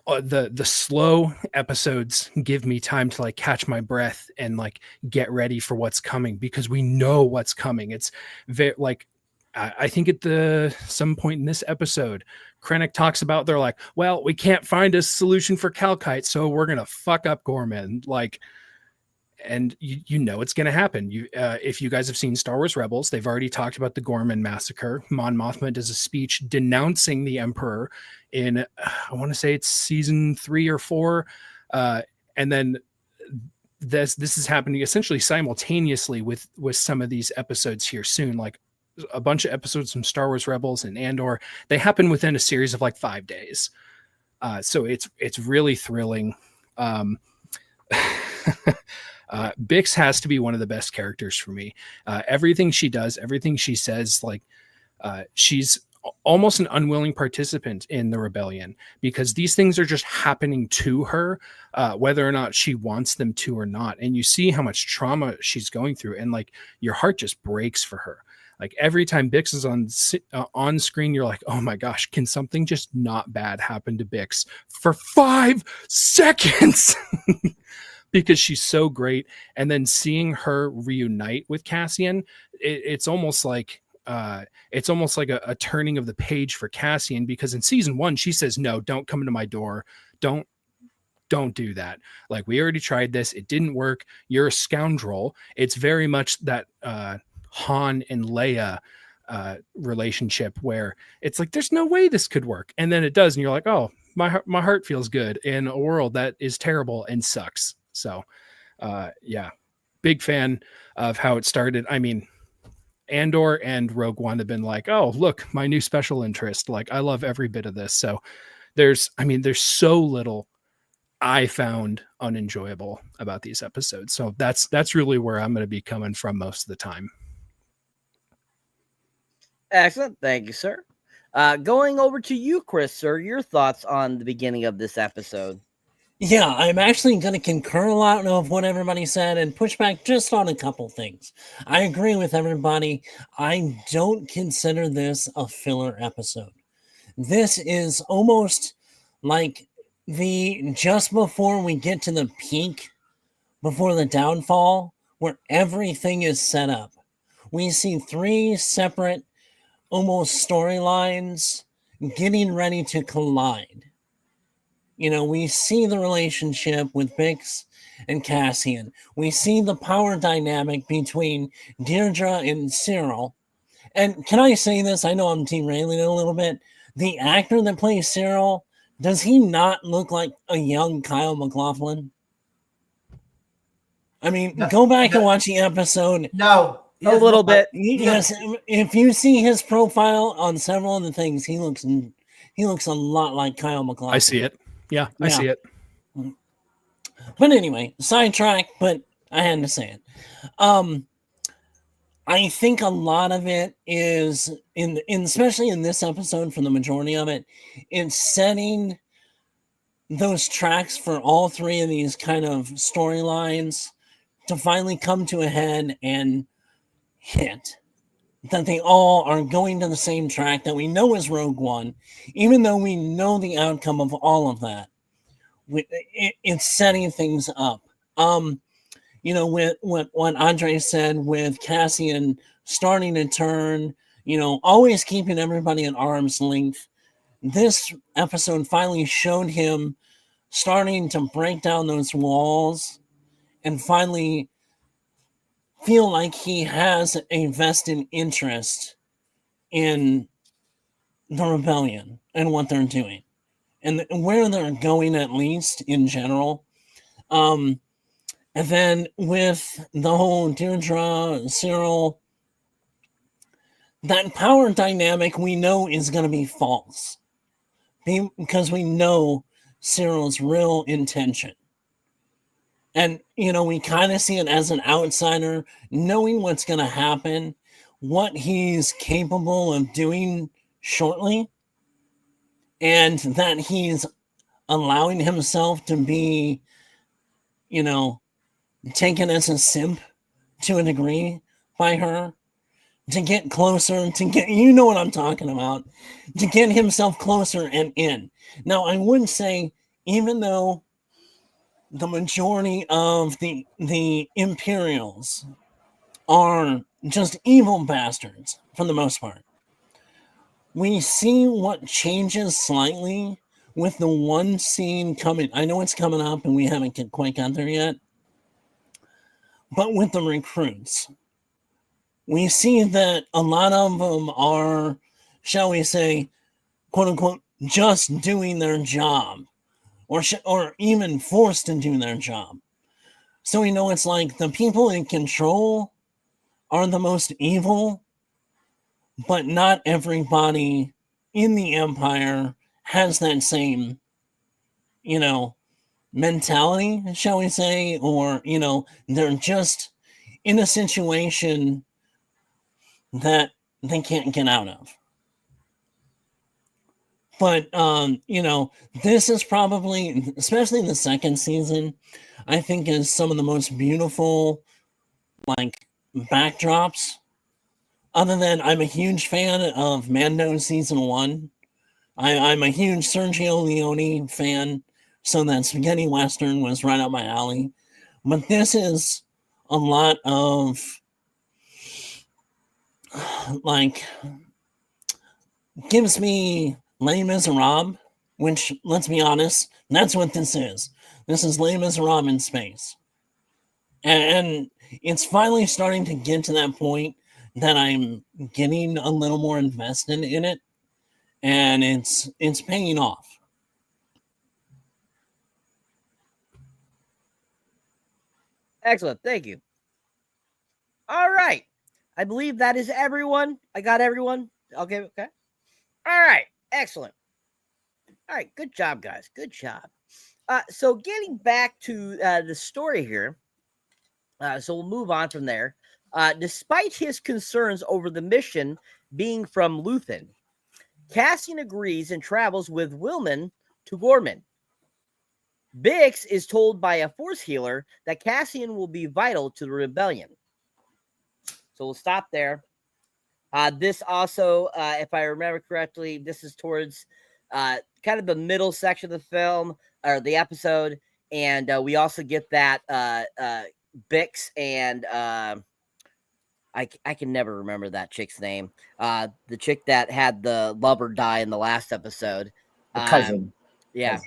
Speaker 7: the slow episodes give me time to like catch my breath and like get ready for what's coming, because we know what's coming. It's very like, I think at some point in this episode, Krennic talks about, they're like, well, we can't find a solution for Calkite, so we're going to fuck up Gorman. Like, and you know it's going to happen. If you guys have seen Star Wars Rebels, they've already talked about the Gorman massacre. Mon Mothma does a speech denouncing the Emperor in, I want to say it's season 3 or 4. And then this is happening essentially simultaneously with some of these episodes here soon. Like a bunch of episodes from Star Wars Rebels and Andor, they happen within a series of like 5 days. So it's really thrilling. Bix has to be one of the best characters for me. Everything she does, everything she says, like she's almost an unwilling participant in the rebellion, because these things are just happening to her, whether or not she wants them to or not. And you see how much trauma she's going through, and like your heart just breaks for her. Like every time Bix is on screen, you're like, oh my gosh, can something just not bad happen to Bix for 5 seconds? Because she's so great. And then seeing her reunite with Cassian, it's almost like a turning of the page for Cassian, because in season 1, she says, no, don't come into my door. Don't do that. Like, we already tried this. It didn't work. You're a scoundrel. It's very much that, Han and Leia relationship where it's like, there's no way this could work. And then it does. And you're like, oh, my heart feels good in a world that is terrible and sucks. So, yeah, big fan of how it started. I mean, Andor and Rogue One have been like, oh, look, my new special interest. Like, I love every bit of this. So there's so little I found unenjoyable about these episodes. So that's really where I'm going to be coming from most of the time.
Speaker 2: Excellent. Thank you, sir. Going over to you, Chris, sir, your thoughts on the beginning of this episode.
Speaker 6: Yeah, I'm actually going to concur a lot of what everybody said and push back just on a couple things. I agree with everybody. I don't consider this a filler episode. This is almost like just before we get to the peak, before the downfall, where everything is set up. We see 3 separate almost storylines getting ready to collide. You know, we see the relationship with Bix and Cassian. We see the power dynamic between Deirdre and Cyril. And can I say this? I know I'm derailing it a little bit. The actor that plays Cyril, does he not look like a young Kyle MacLachlan? I mean, go back and watch the episode.
Speaker 3: No.
Speaker 2: A little bit.
Speaker 6: Yes, if you see his profile on several of the things, he looks a lot like Kyle MacLachlan.
Speaker 7: I see it. Yeah, I see it.
Speaker 6: But anyway, sidetrack, but I had to say it. I think a lot of it is especially in this episode, for the majority of it, it's setting those tracks for all three of these kind of storylines to finally come to a head and hit. That they all are going to the same track that we know is Rogue One, even though we know the outcome of all of that. It's setting things up. With what Andre said, with Cassian starting to turn, always keeping everybody at arm's length. This episode finally showed him starting to break down those walls and finally feel like he has a vested interest in the rebellion and what they're doing and where they're going, at least in general. And then with the whole Deirdre, Cyril, that power dynamic we know is going to be false because we know Cyril's real intention. And, we kind of see it as an outsider, knowing what's going to happen, what he's capable of doing shortly, and that he's allowing himself to be, taken as a simp to a degree by her, to get closer, to get, what I'm talking about, to get himself closer and in. Now, I would say, even though the majority of the Imperials are just evil bastards for the most part, we see what changes slightly with the one scene coming. I know it's coming up and we haven't quite got there yet. But with the recruits, we see that a lot of them are, shall we say, quote unquote, just doing their job, or even forced to do their job. So we know it's like the people in control are the most evil, but not everybody in the Empire has that same, mentality, shall we say, or, they're just in a situation that they can't get out of. But, this is probably, especially in the second season, I think is some of the most beautiful, backdrops. Other than I'm a huge fan of Mando season 1. I'm a huge Sergio Leone fan, so that spaghetti western was right up my alley. But this is a lot of, gives me Les Miserables, which, let's be honest, that's what this is. This is Les Miserables in space. And it's finally starting to get to that point that I'm getting a little more invested in it. And it's paying off.
Speaker 2: Excellent. Thank you. All right. I believe that is everyone. I got everyone. Okay. Okay. All right. Excellent. All right. Good job, guys. Good job. So getting back to the story here. So we'll move on from there. Despite his concerns over the mission being from Luthen, Cassian agrees and travels with Wilman to Gorman. Bix is told by a force healer that Cassian will be vital to the rebellion. So we'll stop there. This also, if I remember correctly, this is towards kind of the middle section of the film or the episode. And we also get that Bix and I can never remember that chick's name. The chick that had the lover die in the last episode.
Speaker 4: The cousin.
Speaker 2: Yeah.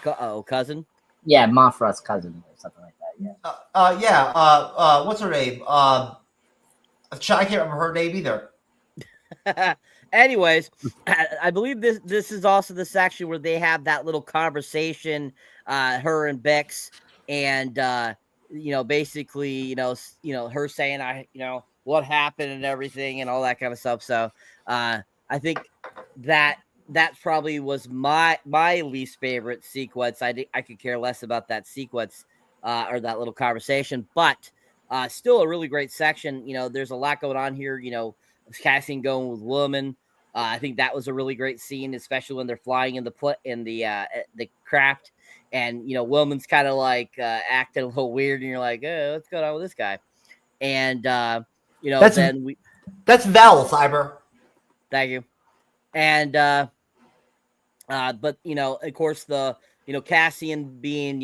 Speaker 2: Cousin?
Speaker 4: Yeah, Mothra's cousin or something like that. Yeah.
Speaker 3: What's her name? I can't remember her name either.
Speaker 2: Anyways, I believe this is also the section where they have that little conversation, her and Bix, and basically, her saying, what happened and everything and all that kind of stuff. So I think that probably was my least favorite sequence. I could care less about that sequence or that little conversation, but Still a really great section. There's a lot going on here. Cassian going with woman. I think that was a really great scene, especially when they're flying in the craft, and Wilman's kind of like acting a little weird, and you're like, oh, what's going on with this guy? And
Speaker 3: That's Vel, Cyber.
Speaker 2: Thank you. And but of course, the Cassian being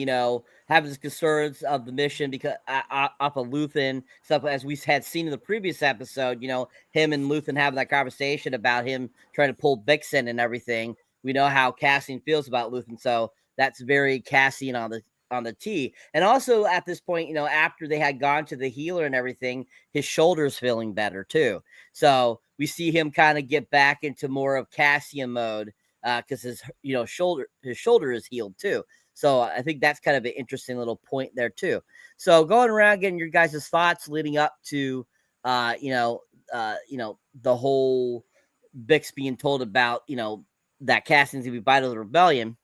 Speaker 2: having his concerns of the mission because up of Luthen stuff, as we had seen in the previous episode, him and Luthen having that conversation about him trying to pull Bixen and everything. We know how Cassian feels about Luthen, so that's very Cassian on the T. And also at this point, after they had gone to the healer and everything, his shoulder's feeling better too. So we see him kind of get back into more of Cassian mode because his shoulder is healed too. So I think that's kind of an interesting little point there too. So going around getting your guys' thoughts leading up to the whole Bix being told about that Cassian's gonna be vital to the rebellion.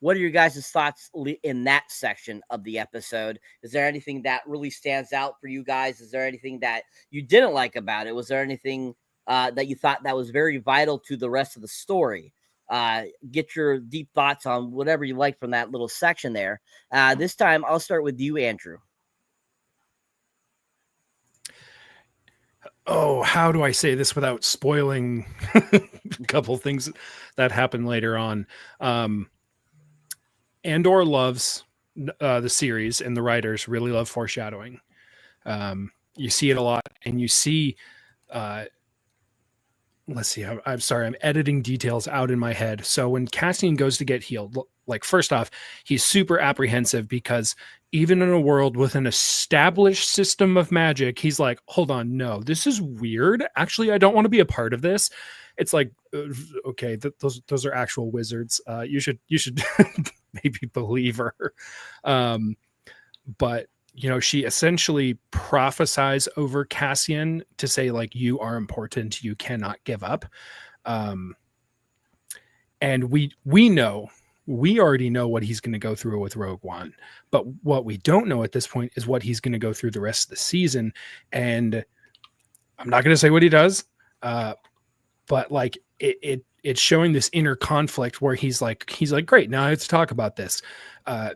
Speaker 2: What are your guys' thoughts in that section of the episode? Is there anything that really stands out for you guys? Is there anything that you didn't like about it? Was there anything that you thought that was very vital to the rest of the story? Get your deep thoughts on whatever you like from that little section there. This time, I'll start with you, Andrew.
Speaker 7: Oh, how do I say this without spoiling a couple things that happen later on? Andor loves the series, and the writers really love foreshadowing. You see it a lot, and you see let's see. I'm sorry. I'm editing details out in my head. So when Cassian goes to get healed, like first off, he's super apprehensive because even in a world with an established system of magic, he's like, hold on, no, this is weird. Actually, I don't want to be a part of this. It's like, okay, those are actual wizards. You should maybe believe her. But she essentially prophesies over Cassian to say, like, you are important. You cannot give up. And we already know what he's going to go through with Rogue One. But what we don't know at this point is what he's going to go through the rest of the season. And I'm not going to say what he does, but like it's showing this inner conflict where he's like, great, now I have to talk about this.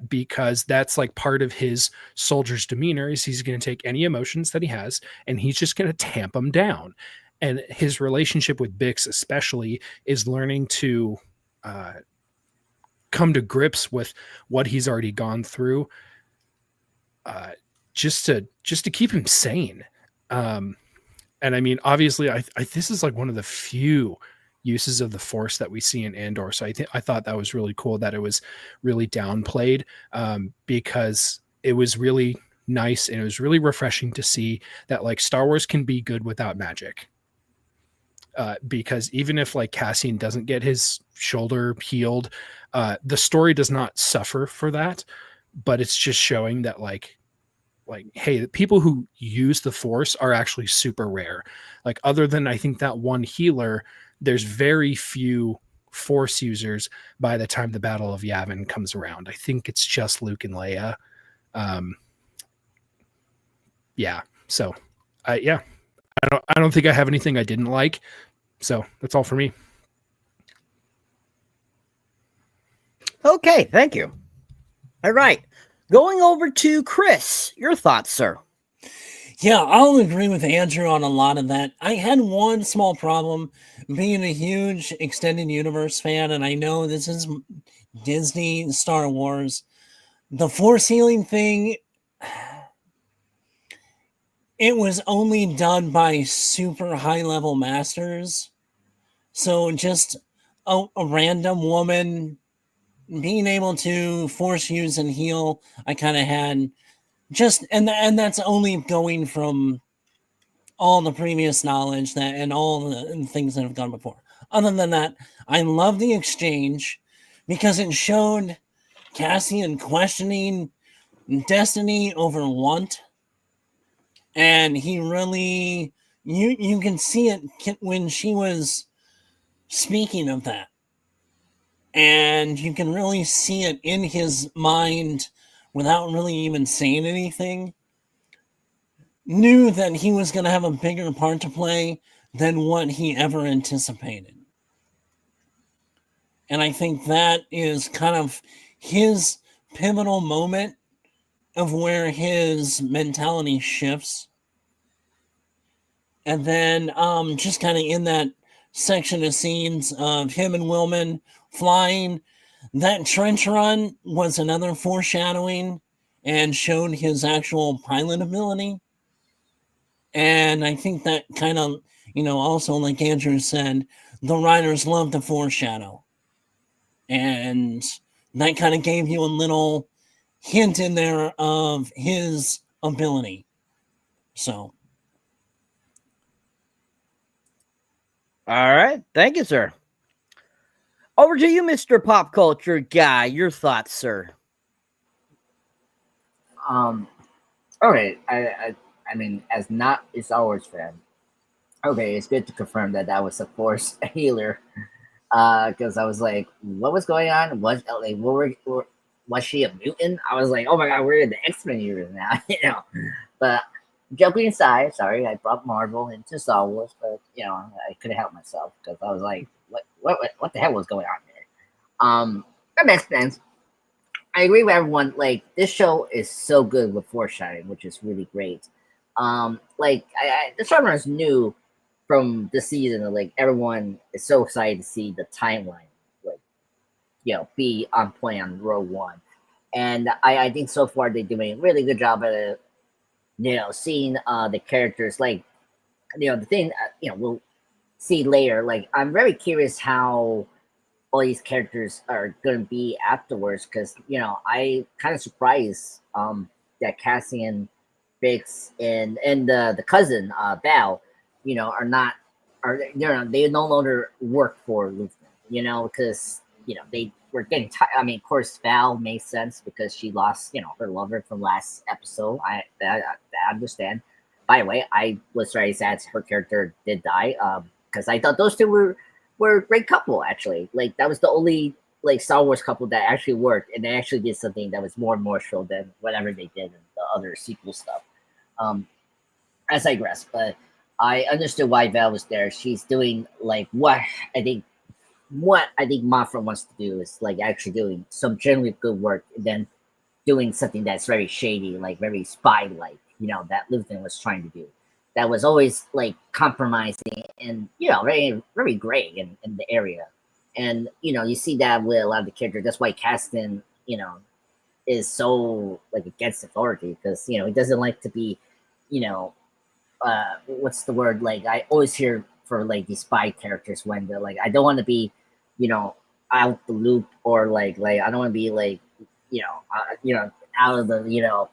Speaker 7: Because that's like part of his soldier's demeanor is he's going to take any emotions that he has and he's just going to tamp them down. And his relationship with Bix especially is learning to come to grips with what he's already gone through, just to keep him sane. And I mean, obviously, I this is like one of the few uses of the Force that we see in Andor. So I thought that was really cool that it was really downplayed, because it was really nice and it was really refreshing to see that like Star Wars can be good without magic. Because even if like Cassian doesn't get his shoulder healed, the story does not suffer for that, but it's just showing that like, hey, the people who use the Force are actually super rare. Like other than I think that one healer, there's very few Force users by the time the Battle of Yavin comes around. I think it's just Luke and Leia. Yeah. So I don't think I have anything I didn't like. So that's all for me.
Speaker 2: Okay. Thank you. All right. Going over to Chris, your thoughts, sir.
Speaker 6: Yeah, I'll agree with Andrew on a lot of that. I had one small problem being a huge extended universe fan, and I know this is Disney, Star Wars. The Force healing thing, it was only done by super high-level masters. So just a random woman being able to Force use and heal, I kind of had... and that's only going from all the previous knowledge and all the things that have gone before. Other than that, I love the exchange because it showed Cassian questioning destiny over want, and he really you can see it when she was speaking of that, and you can really see it in his mind without really even saying anything. knew that he was going to have a bigger part to play than what he ever anticipated. And I think that is kind of his pivotal moment of where his mentality shifts. And then just kind of in that section of scenes of him and Willman flying, that trench run was another foreshadowing and showed his actual pilot ability. And I think that kind of, also like Andrew said, the writers love to foreshadow. And that kind of gave you a little hint in there of his ability. So.
Speaker 2: All right. Thank you, sir. Over to you, Mr. Pop Culture Guy. Your thoughts, sir.
Speaker 4: Okay, I mean, as not a Star Wars fan, okay, it's good to confirm that that was a Force healer. Because I was like, what was going on? Was she a mutant? I was like, oh my god, we're in the X-Men years now, But joking aside, sorry, I brought Marvel into Star Wars, but I couldn't help myself because I was like, what the hell was going on there? That makes sense. I agree with everyone. Like, this show is so good with foreshadowing, which is really great. The showrunners knew from the season, like, everyone is so excited to see the timeline, like, be on point on Rogue One. And I think so far they're doing a really good job at it, seeing the characters, like, the thing, we'll see later. Like, I'm very curious how all these characters are going to be afterwards, because I kind of surprised that Cassian, Bix, and the cousin Val, they no longer work for Lutheran, because they were getting tired. I mean, of course, Val makes sense because she lost her lover from last episode. I understand. By the way, I was very sad her character did die, because I thought those two were a great couple, actually. Like, that was the only like Star Wars couple that actually worked, and they actually did something that was more emotional than whatever they did in the other sequel stuff. As I digress, but I understood why Val was there. She's doing like what I think Moffat wants to do is like actually doing some generally good work, and then doing something that's very shady, like very spy-like, that Luthen was trying to do. That was always like compromising and very very gray in the area, and you see that with a lot of the characters. That's why Caston is so like against authority, because he doesn't like to be what's the word, like I always hear for like these spy characters when they're like, I don't want to be out the loop, or like I don't want to be like out of the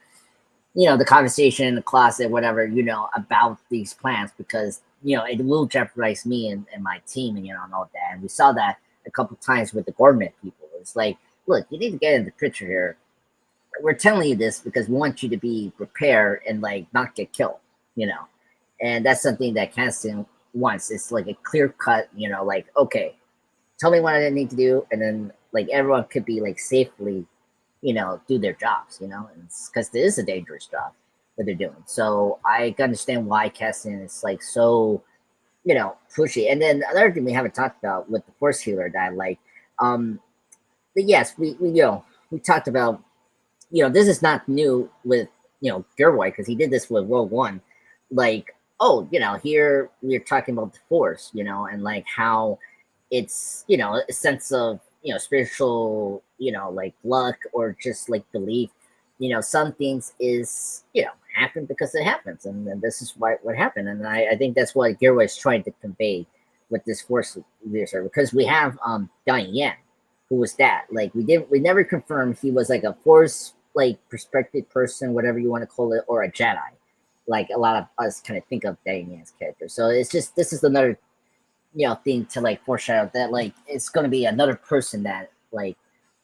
Speaker 4: the conversation in the closet, whatever, about these plans, because, it will jeopardize me and my team and, and all that. And we saw that a couple times with the government people. It's like, look, you need to get in the picture here. We're telling you this because we want you to be prepared and like not get killed, and that's something that Cassian wants. It's like a clear cut, like, okay, tell me what I need to do. And then like everyone could be like safely do their jobs, and because it is a dangerous job that they're doing. So I can understand why Cassian is like so, pushy. And then another thing we haven't talked about with the Force healer that I like, yes, we talked about, this is not new with Gilroy, because he did this with Rogue One, like, oh, here we're talking about the Force, and like how it's a sense of spiritual, like luck, or just like belief. Some things is happen because it happens, and this is what happened. And I think that's what Gilroy is trying to convey with this Force leader, because we have Donnie Yen, who was that, like, we never confirmed he was like a Force like perspective person, whatever you want to call it, or a Jedi, like a lot of us kind of think of Donnie Yen's character. So it's just, this is another thing to like foreshadow that like it's going to be another person that like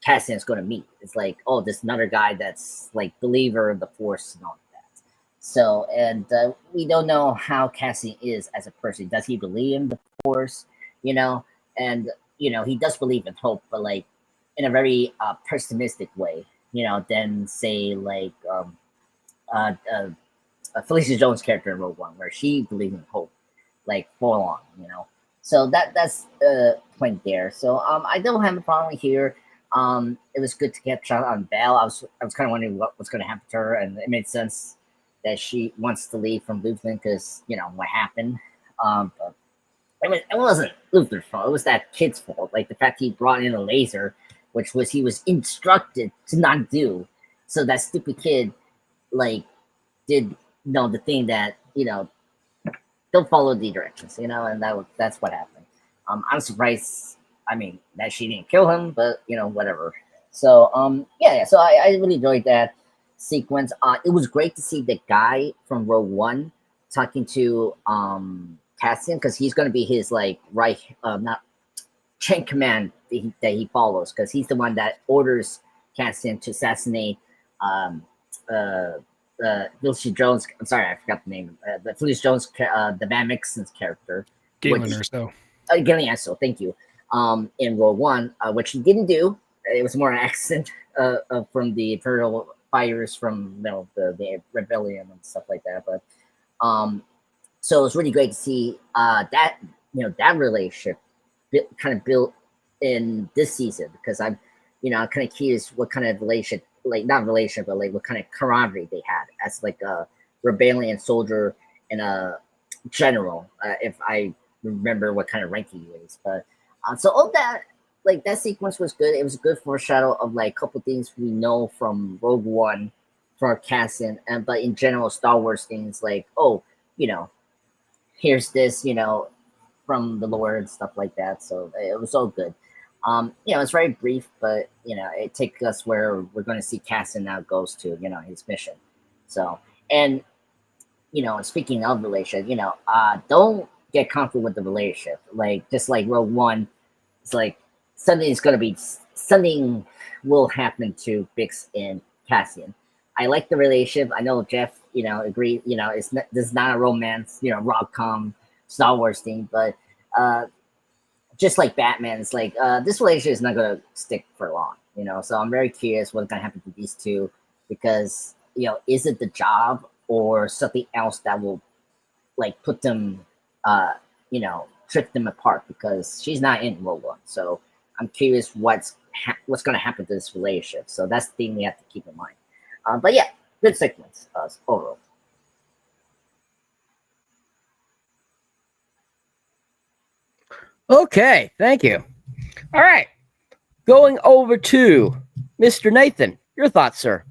Speaker 4: Cassian's going to meet. It's like, oh, this another guy that's like believer of the Force and all that. So, and we don't know how Cassian is as a person. Does he believe in the Force? And he does believe in hope, but like in a very pessimistic way. Than say like Felicia Jones' character in Rogue One, where she believed in hope, like full on, you know. So that's point there. So I don't have a problem here. It was good to catch up on Belle. I was kind of wondering what was going to happen to her, and it made sense that she wants to leave from Lutheran because you know what happened. But it wasn't Luther's fault. It was that kid's fault. Like the fact he brought in a laser, which was he was instructed to not do. So that stupid kid, like, did the thing that don't follow the directions, and that's what happened. I'm surprised. I mean, that she didn't kill him, but whatever. So yeah. So I really enjoyed that sequence. It was great to see the guy from Rogue One talking to Cassian, because he's going to be his not chain command that he follows, because he's the one that orders Cassian to assassinate Felicia Jones. I'm sorry, I forgot the name. But Felicia Jones, the Van Mixon's character,
Speaker 7: Galen Erso.
Speaker 4: Galen Erso, thank you. In Rogue One, which he didn't do. It was more an accident from the Imperial fires from the rebellion and stuff like that. But so it was really great to see that that relationship kind of built in this season, because I'm kind of curious what kind of relationship, not relationship, but what kind of camaraderie they had as a rebellion soldier and a general, if I remember what kind of rank he was. But so all that, that sequence was good. It was a good foreshadow of a couple things we know from Rogue One for Cassian, but in general Star Wars things here's this from the lore and stuff like that. So it was all good. It's very brief, but it takes us where we're going to see Cassian now goes to his mission. So, and speaking of relationship, don't get comfortable with the relationship. Just like Rogue One, it's something will happen to Bix and Cassian. I like the relationship. I know Jeff, agreed. This is not a romance, rom-com Star Wars thing, but just like Batman, it's this relationship is not going to stick for long, So I'm very curious what's going to happen to these two, because is it the job or something else that will put them, trip them apart? Because she's not in Rogue One, so I'm curious what's going to happen to this relationship. So that's the thing we have to keep in mind. But yeah, good sequence overall.
Speaker 2: Okay, thank you. All right, going over to Mr. Nathan. Your thoughts, sir?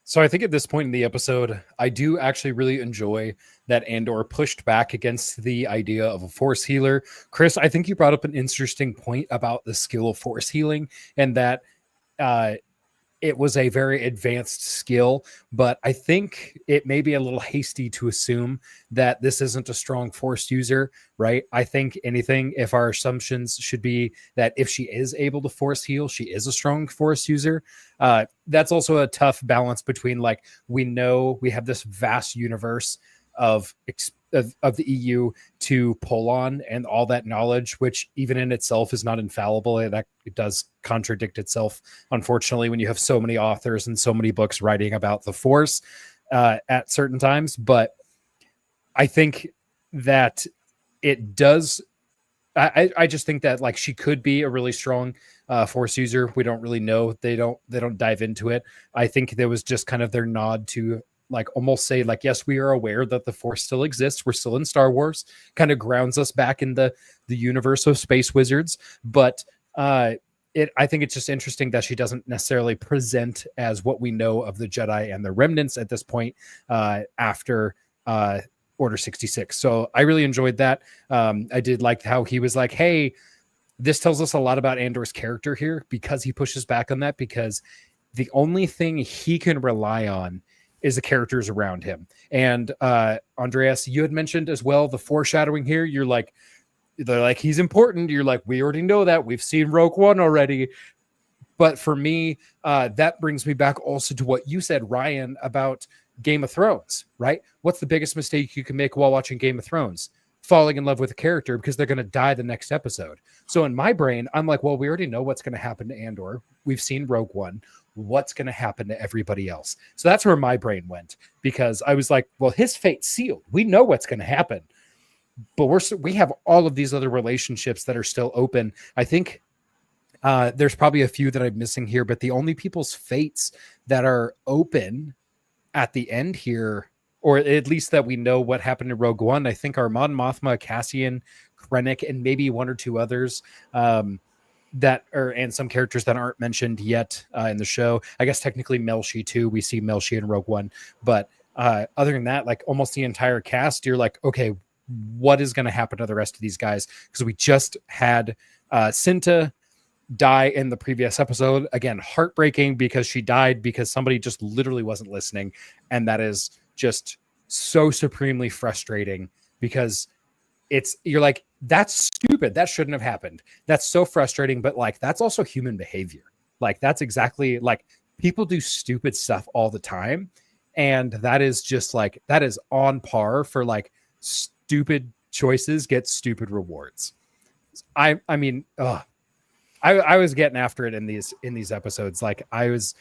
Speaker 7: So I think at this point in the episode, I do actually really enjoy that Andor pushed back against the idea of a force healer. Chris, I think you brought up an interesting point about the skill of force healing, and that it was a very advanced skill, but I think it may be a little hasty to assume that this isn't a strong force user, right? I think if our assumptions should be that if she is able to force heal, she is a strong force user. That's also a tough balance between we know we have this vast universe of the EU to pull on, and all that knowledge, which even in itself is not infallible. That it does contradict itself, unfortunately, when you have so many authors and so many books writing about the Force at certain times. But I think that it does. I just think that she could be a really strong Force user. We don't really know. They don't dive into it. I think there was just kind of their nod to almost say yes, we are aware that the Force still exists. We're still in Star Wars, kind of grounds us back in the universe of space wizards. But I think it's just interesting that she doesn't necessarily present as what we know of the Jedi and the remnants at this point after Order 66. So I really enjoyed that. I did like how he was hey, this tells us a lot about Andor's character here, because he pushes back on that, because the only thing he can rely on is the characters around him. And Andreas, you had mentioned as well the foreshadowing here. They're he's important. You're we already know that. We've seen Rogue One already. But for me, that brings me back also to what you said, Ryan, about Game of Thrones, right? What's the biggest mistake you can make while watching Game of Thrones? falling in love with a character because they're going to die the next episode. So in my brain, I'm like, well, we already know what's going to happen to Andor. We've seen Rogue One. What's going to happen to everybody else? So that's where my brain went, because I was like, well, his fate's sealed. We know what's going to happen, but we have all of these other relationships that are still open. I think there's probably a few that I'm missing here, but the only people's fates that are open at the end here, or at least that we know what happened to Rogue One, I think are Mon Mothma, Cassian, Krennic, and maybe one or two others and some characters that aren't mentioned yet in the show. I guess technically Melshi too. We see Melshi in Rogue One, but other than that, like almost the entire cast, you're like, okay, what is going to happen to the rest of these guys? Because we just had Cinta die in the previous episode. Again, heartbreaking because she died because somebody just literally wasn't listening, and that is just so supremely frustrating because you're like, that's stupid, that shouldn't have happened, that's so frustrating, but like that's also human behavior. Like that's exactly, like, people do stupid stuff all the time, and that is just like, that is on par for like stupid choices get stupid rewards. I mean, I was getting after it in these episodes. Like I was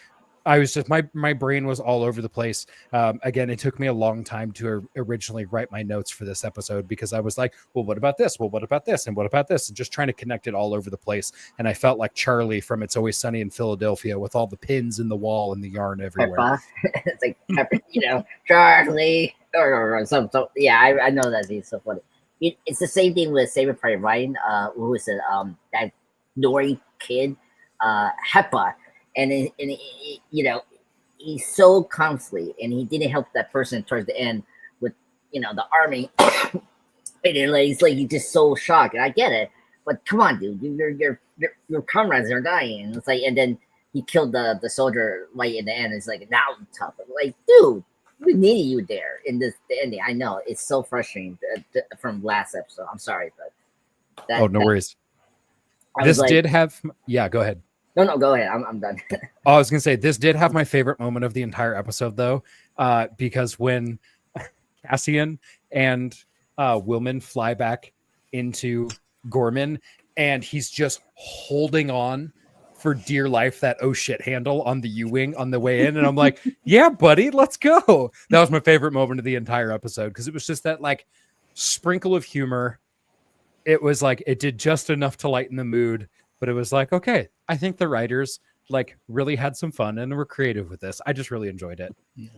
Speaker 7: just, my brain was all over the place. Again, it took me a long time to originally write my notes for this episode because I was like, well, what about this? Well, what about this? And what about this? And just trying to connect it all over the place. And I felt like Charlie from It's Always Sunny in Philadelphia with all the pins in the wall and the yarn everywhere.
Speaker 4: It's like, Charlie or something. So, yeah, I know that he's so funny. It's the same thing with Saving Private Ryan. Who is it? That Dory kid, Hepa. And he's so constantly, and he didn't help that person towards the end with, the army. And he's like, he's just so shocked. And I get it, but come on, dude, your comrades are dying. And it's like, and then he killed the soldier right in the end. It's like, now I'm tough. I'm like, dude, we needed you there in the ending. I know it's so frustrating from last episode. I'm sorry, but
Speaker 7: no worries. This did have, go ahead.
Speaker 4: No, go ahead. I'm done.
Speaker 7: I was gonna say, this did have my favorite moment of the entire episode, though, because when Cassian and Willman fly back into Gorman, and he's just holding on for dear life that oh shit handle on the U-wing on the way in, and I'm like, yeah, buddy, let's go. That was my favorite moment of the entire episode because it was just that like sprinkle of humor. It was like it did just enough to lighten the mood. But it was like, okay, I think the writers like really had some fun and were creative with this. I just really enjoyed it.
Speaker 6: Yeah.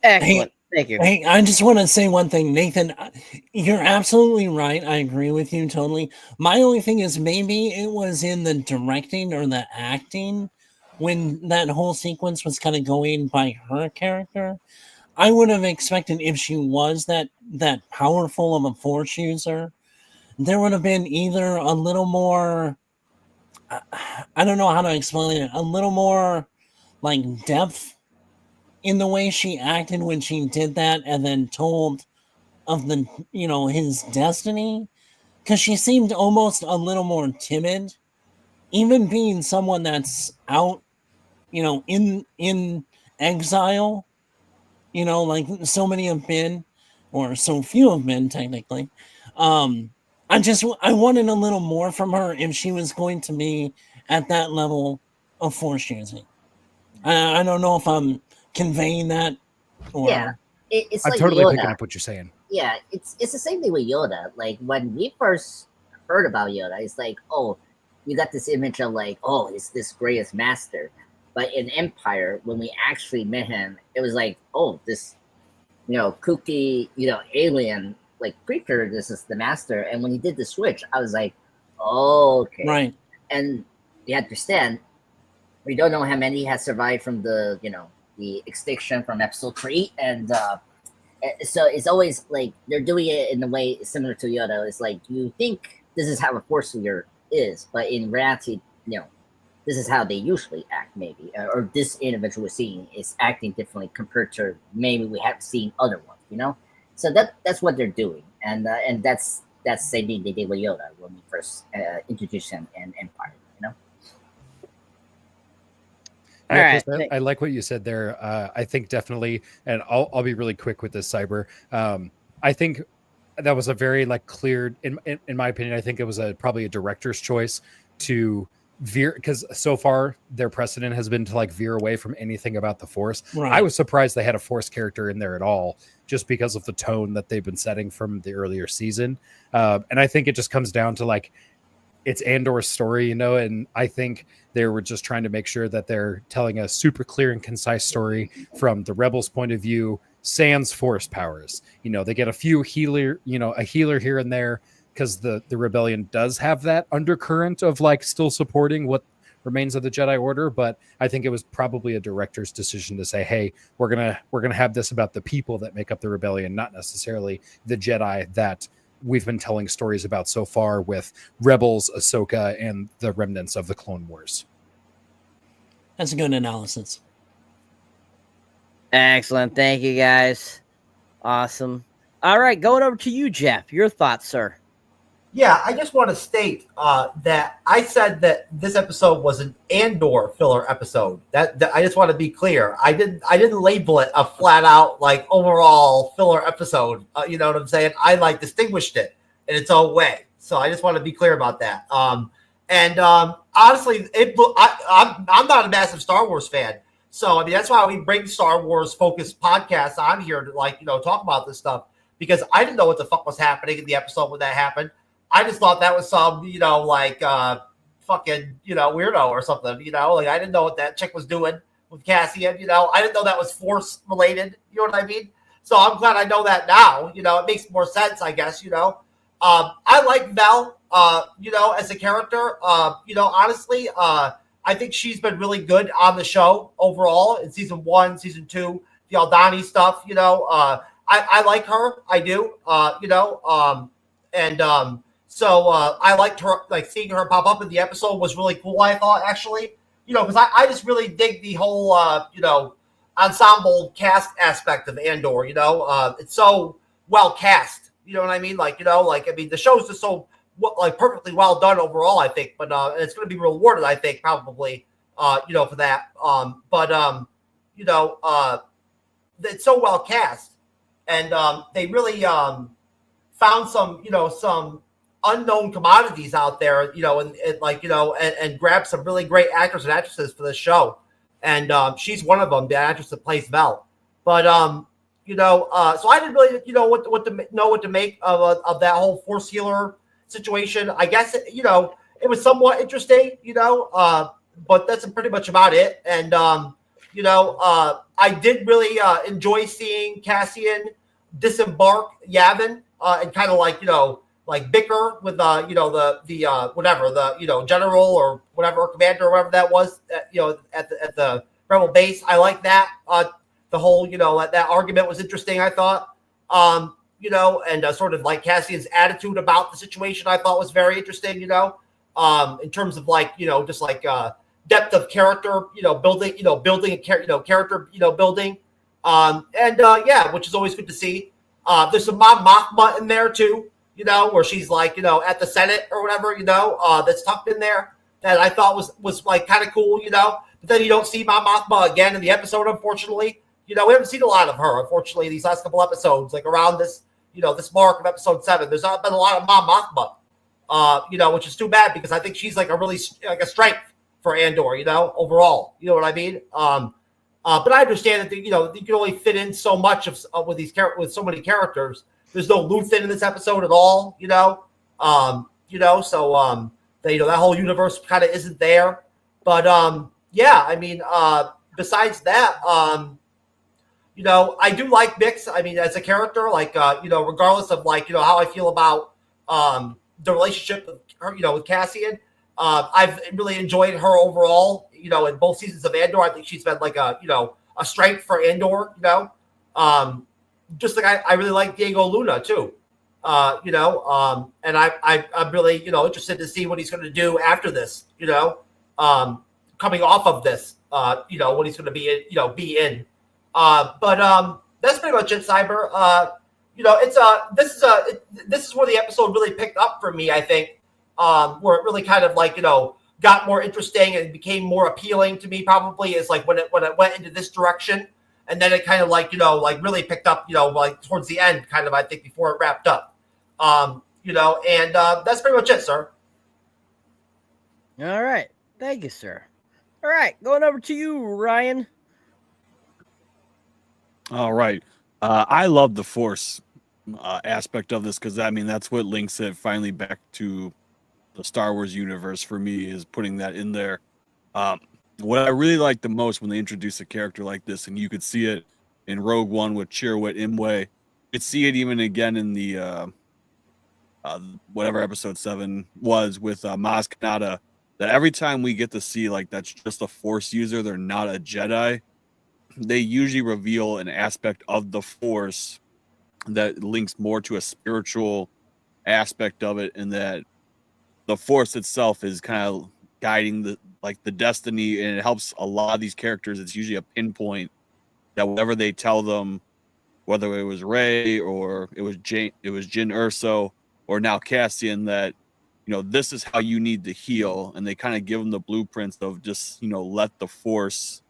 Speaker 2: Excellent. Thank you.
Speaker 6: Hey, I just want to say one thing, Nathan. You're absolutely right. I agree with you totally. My only thing is maybe it was in the directing or the acting when that whole sequence was kind of going by her character. I would have expected if she was that powerful of a force user, there would have been either a little more, I don't know how to explain it, a little more like depth in the way she acted when she did that and then told of the, his destiny. Because she seemed almost a little more timid, even being someone that's out, in exile, like so many have been, or so few have been technically. I wanted a little more from her if she was going to be at that level of force using. I don't know if I'm conveying that. Or...
Speaker 4: Yeah, it's
Speaker 7: I'm
Speaker 4: like
Speaker 7: totally
Speaker 4: Yoda.
Speaker 7: picking up what you're saying.
Speaker 4: Yeah, it's the same thing with Yoda. Like when we first heard about Yoda, it's like, oh, you got this image of like, oh, it's this greatest master. But in Empire, when we actually met him, it was like, oh, this, kooky, alien like creature, this is the master. And when he did the switch, I was like, oh, okay.
Speaker 6: Right.
Speaker 4: And you understand, we don't know how many has survived from the, the extinction from episode 3. And so it's always like they're doing it in a way similar to Yoda. It's like you think this is how a force user is, but in reality, this is how they usually act, maybe. Or this individual we're seeing is acting differently compared to maybe we have seen other ones, So that's what they're doing, and that's the same thing they did with Yoda when we first introduced him in Empire,
Speaker 2: All
Speaker 7: Yeah,
Speaker 2: right.
Speaker 7: Chris, I like what you said there. I think definitely, and I'll be really quick with this, Cyber. I think that was a very like clear, in my opinion. I think it was probably a director's choice to veer, because so far their precedent has been to like veer away from anything about the Force.
Speaker 6: Right.
Speaker 7: I was surprised they had a Force character in there at all, just because of the tone that they've been setting from the earlier season. And I think it just comes down to like, it's Andor's story, and I think they were just trying to make sure that they're telling a super clear and concise story from the Rebels' point of view, sans Force powers. They get a few a healer here and there, because the rebellion does have that undercurrent of like still supporting what remains of the Jedi Order. But I think it was probably a director's decision to say, hey, we're gonna have this about the people that make up the rebellion, not necessarily the Jedi that we've been telling stories about so far with Rebels, Ahsoka, and the remnants of the Clone Wars.
Speaker 6: That's a good analysis.
Speaker 2: Excellent. Thank you, guys. Awesome. All right, going over to you, Jeff. Your thoughts, sir.
Speaker 3: Yeah, I just want to state that I said that this episode was an Andor filler episode. That I just want to be clear. I didn't label it a flat out like overall filler episode. You know what I'm saying? I like distinguished it in its own way. So I just want to be clear about that. Honestly, I'm not a massive Star Wars fan. So I mean that's why we bring Star Wars focused podcasts on here to talk about this stuff, because I didn't know what the fuck was happening in the episode when that happened. I just thought that was some, fucking, weirdo or something, like I didn't know what that chick was doing with Cassian, I didn't know that was Force related, you know what I mean? So I'm glad I know that now, it makes more sense, I guess, I like Vel, as a character, honestly, I think she's been really good on the show overall in season 1, season 2, the Aldani stuff, I like her, I do, So I liked her, like seeing her pop up in the episode was really cool, I thought, actually, because I just really dig the whole, ensemble cast aspect of Andor, it's so well cast, you know what I mean? The show's just so perfectly well done overall, I think, but and it's going to be rewarded, I think, probably, for that. It's so well cast, and they really found some unknown commodities out there, and grab some really great actors and actresses for the show. And she's one of them, the actress that plays Vel. But, so I didn't really, what to make of that whole Force healer situation. I guess, it was somewhat interesting, but that's pretty much about it. And, I did really enjoy seeing Cassian disembark Yavin and kind of bicker with general or whatever, commander or whatever that was, at the rebel base. I like that. The whole that argument was interesting, I thought. And sort of like Cassian's attitude about the situation, I thought was very interesting. In terms of depth of character, building, building a character, building, which is always good to see. There's some Mon Mothma in there too. Where she's at the Senate or whatever, that's tucked in there, that I thought was kind of cool, but then you don't see Mon Mothma again in the episode, unfortunately. We haven't seen a lot of her, unfortunately, these last couple episodes, around this, this mark of episode 7. There's not been a lot of Mon Mothma, which is too bad, because I think she's a really a strength for Andor, overall, you know what I mean? But I understand that, you can only fit in so much with so many characters. There's no Luthen in this episode at all, so that whole universe kind of isn't there. But besides that, I do like Bix. I mean, as a character, regardless of how I feel about the relationship with her, with Cassian, I've really enjoyed her overall. In both seasons of Andor, I think she's been a strength for Andor. Just like I really like Diego Luna too, and I'm really interested to see what he's going to do after this, coming off of this, what he's going to be in, but that's pretty much it, Cyber. This is where the episode really picked up for me, I think, where it really kind of got more interesting and became more appealing to me probably is like when it went into this direction, and then it kind of like really picked up like towards the end, kind of I think before it wrapped up, and that's pretty much it, sir.
Speaker 2: All right, thank you, sir. All right, going over to you, Ryan.
Speaker 5: All right. I love the Force aspect of this because that's what links it finally back to the Star Wars universe for me, is putting that in there. What I really like the most when they introduce a character like this, and you could see it in Rogue One with Chirrut Imwe, you could see it even again in the whatever episode 7 was with Maz Kanata, that every time we get to see like that's just a Force user, they're not a Jedi, they usually reveal an aspect of the Force that links more to a spiritual aspect of it, and that the Force itself is kind of guiding the destiny, and it helps a lot of these characters. It's usually a pinpoint that whatever they tell them, whether it was Rey or it was Jyn Erso or now Cassian, that this is how you need to heal, and they kind of give them the blueprints of just let the Force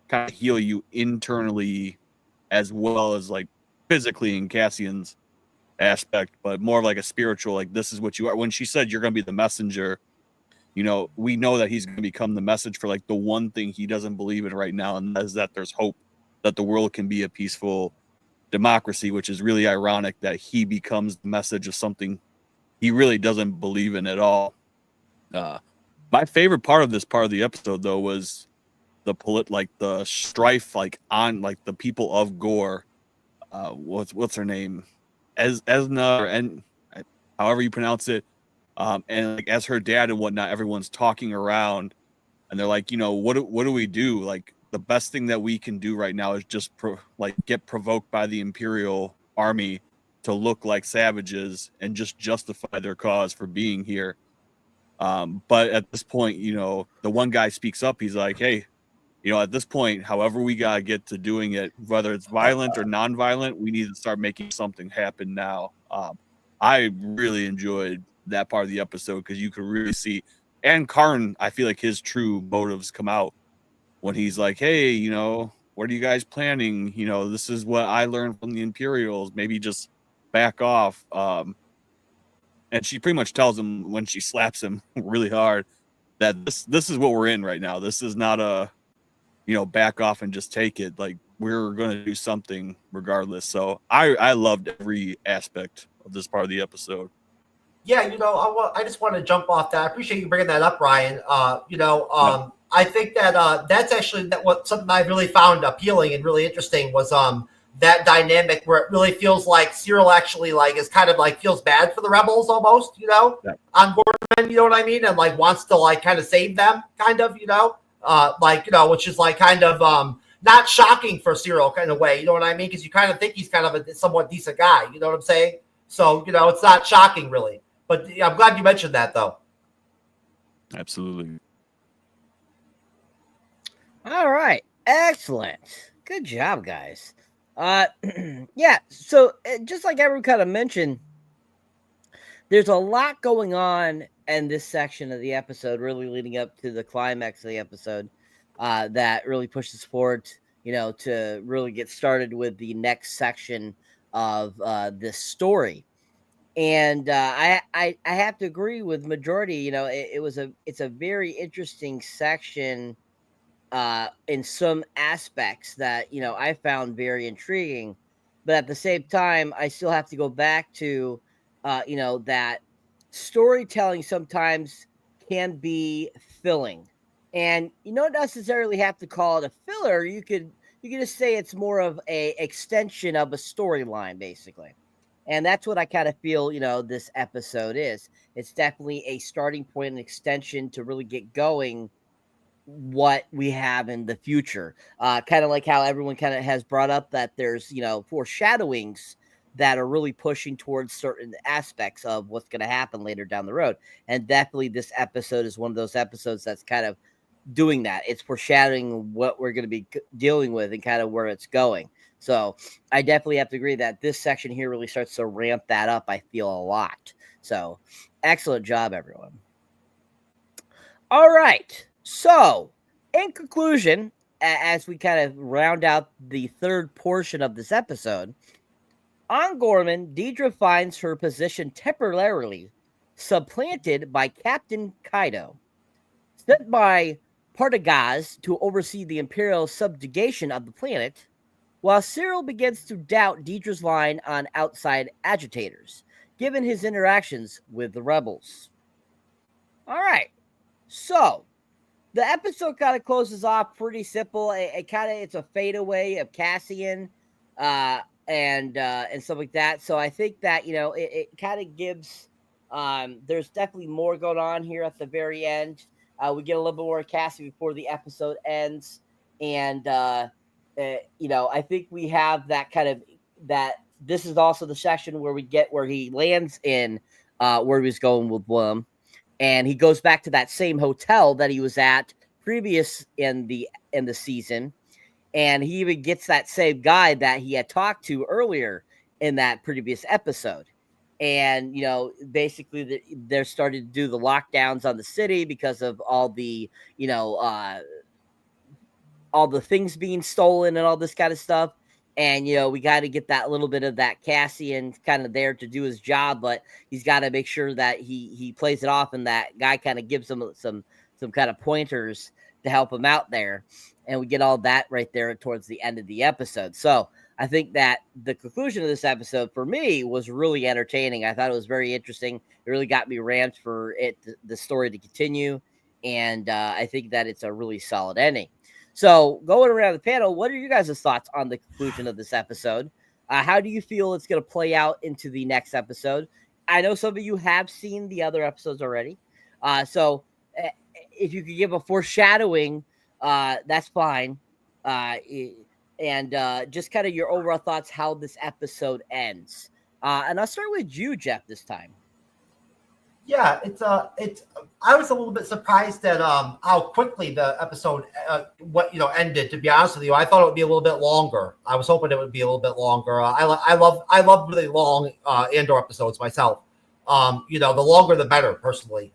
Speaker 5: kind of heal you internally as well as like physically in Cassian's aspect, but more like a spiritual, like this is what you are. When she said you're going to be the messenger, we know that he's going to become the message for like the one thing he doesn't believe in right now, and that is that there's hope that the world can be a peaceful democracy, which is really ironic that he becomes the message of something he really doesn't believe in at all. My favorite part of this part of the episode, though, was the strife, like on like the people of Gore. What's her name? Esna, and however you pronounce it. And like as her dad and whatnot, everyone's talking around, and they're like, what do we do? Like the best thing that we can do right now is just get provoked by the Imperial army to look like savages and just justify their cause for being here. But at this point, the one guy speaks up. He's like, hey, at this point, however we gotta get to doing it, whether it's violent or non-violent, we need to start making something happen now. I really enjoyed that part of the episode because you could really see, and Karn, I feel like his true motives come out when he's like, hey, what are you guys planning? This is what I learned from the Imperials. Maybe just back off. And she pretty much tells him when she slaps him really hard that this is what we're in right now. This is not a back off and just take it. Like we're going to do something regardless. So I loved every aspect of this part of the episode.
Speaker 3: Yeah, I just want to jump off that. I appreciate you bringing that up, Ryan. I think that that's actually something I really found appealing and really interesting was that dynamic where it really feels like Cyril actually like is kind of like feels bad for the rebels almost, on Gordon, you know what I mean, and like wants to like kind of save them, kind of, which is like kind of not shocking for Cyril kind of way, you know what I mean, because you kind of think he's kind of a somewhat decent guy, you know what I'm saying? So it's not shocking really, but I'm glad you mentioned that though.
Speaker 5: Absolutely.
Speaker 2: All right, excellent, good job, guys. Yeah, so just like everyone kind of mentioned, there's a lot going on in this section of the episode, really leading up to the climax of the episode, that really pushes forward, to really get started with the next section of this story. And I have to agree with majority. It's a very interesting section in some aspects that I found very intriguing, but at the same time, I still have to go back to that storytelling sometimes can be filling, and you don't necessarily have to call it a filler. You could just say it's more of a extension of a storyline, basically. And that's what I kind of feel, this episode is. It's definitely a starting point, an extension to really get going what we have in the future. Kind of like how everyone kind of has brought up that there's, foreshadowings that are really pushing towards certain aspects of what's going to happen later down the road. And definitely this episode is one of those episodes that's kind of doing that. It's foreshadowing what we're going to be dealing with and kind of where it's going. So I definitely have to agree that this section here really starts to ramp that up, I feel, a lot. So excellent job, everyone. All right. So, in conclusion, as we kind of round out the third portion of this episode, on Gorman, Deidre finds her position temporarily supplanted by Captain Kaido. Sent by Partagaz to oversee the Imperial subjugation of the planet, while Cyril begins to doubt Deidre's line on outside agitators, given his interactions with the rebels. All right. So, the episode kind of closes off pretty simple. It's a fadeaway of Cassian, and stuff like that. So I think that it kind of gives. There's definitely more going on here at the very end. We get a little bit more Cassian before the episode ends, and I think we have that kind of that. This is also the section where we get where he lands in where he was going with Blum. And he goes back to that same hotel that he was at previous in the season, and he even gets that same guy that he had talked to earlier in that previous episode. And basically, they're starting to do the lockdowns on the city because of all the all the things being stolen and all this kind of stuff. And we got to get that little bit of that Cassian kind of there to do his job, but he's got to make sure that he plays it off, and that guy kind of gives him some kind of pointers to help him out there. And we get all that right there towards the end of the episode. So I think that the conclusion of this episode for me was really entertaining. I thought it was very interesting. It really got me ramped for the story to continue, and I think that it's a really solid ending. So, going around the panel, what are you guys' thoughts on the conclusion of this episode? How do you feel it's going to play out into the next episode? I know some of you have seen the other episodes already. So, if you could give a foreshadowing, that's fine. And just kind of your overall thoughts how this episode ends. And I'll start with you, Jeff, this time.
Speaker 3: Yeah, it's I was a little bit surprised at how quickly the episode ended. To be honest with you, I thought it would be a little bit longer. I was hoping it would be a little bit longer. I love really long Andor episodes myself. The longer the better, personally.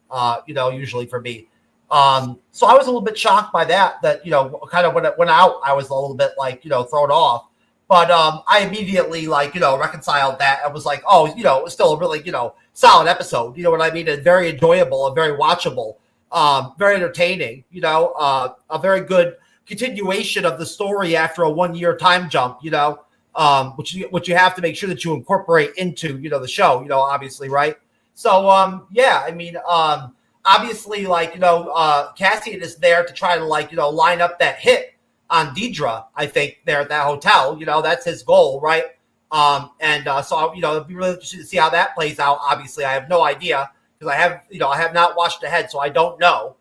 Speaker 3: Usually for me. So I was a little bit shocked by that. Kind of when it went out, I was a little bit thrown off. But I immediately reconciled that. I was like, oh, it was still a really solid episode. You know what I mean? And very enjoyable and very watchable, very entertaining. A very good continuation of the story after a 1 year time jump. Which you have to make sure that you incorporate into the show. Obviously, right? So obviously, Cassian is there to try to line up that hit on Deidre, I think, there at that hotel. That's his goal, right? So it'd be really interesting to see how that plays out. Obviously, I have no idea because I have not watched ahead, so I don't know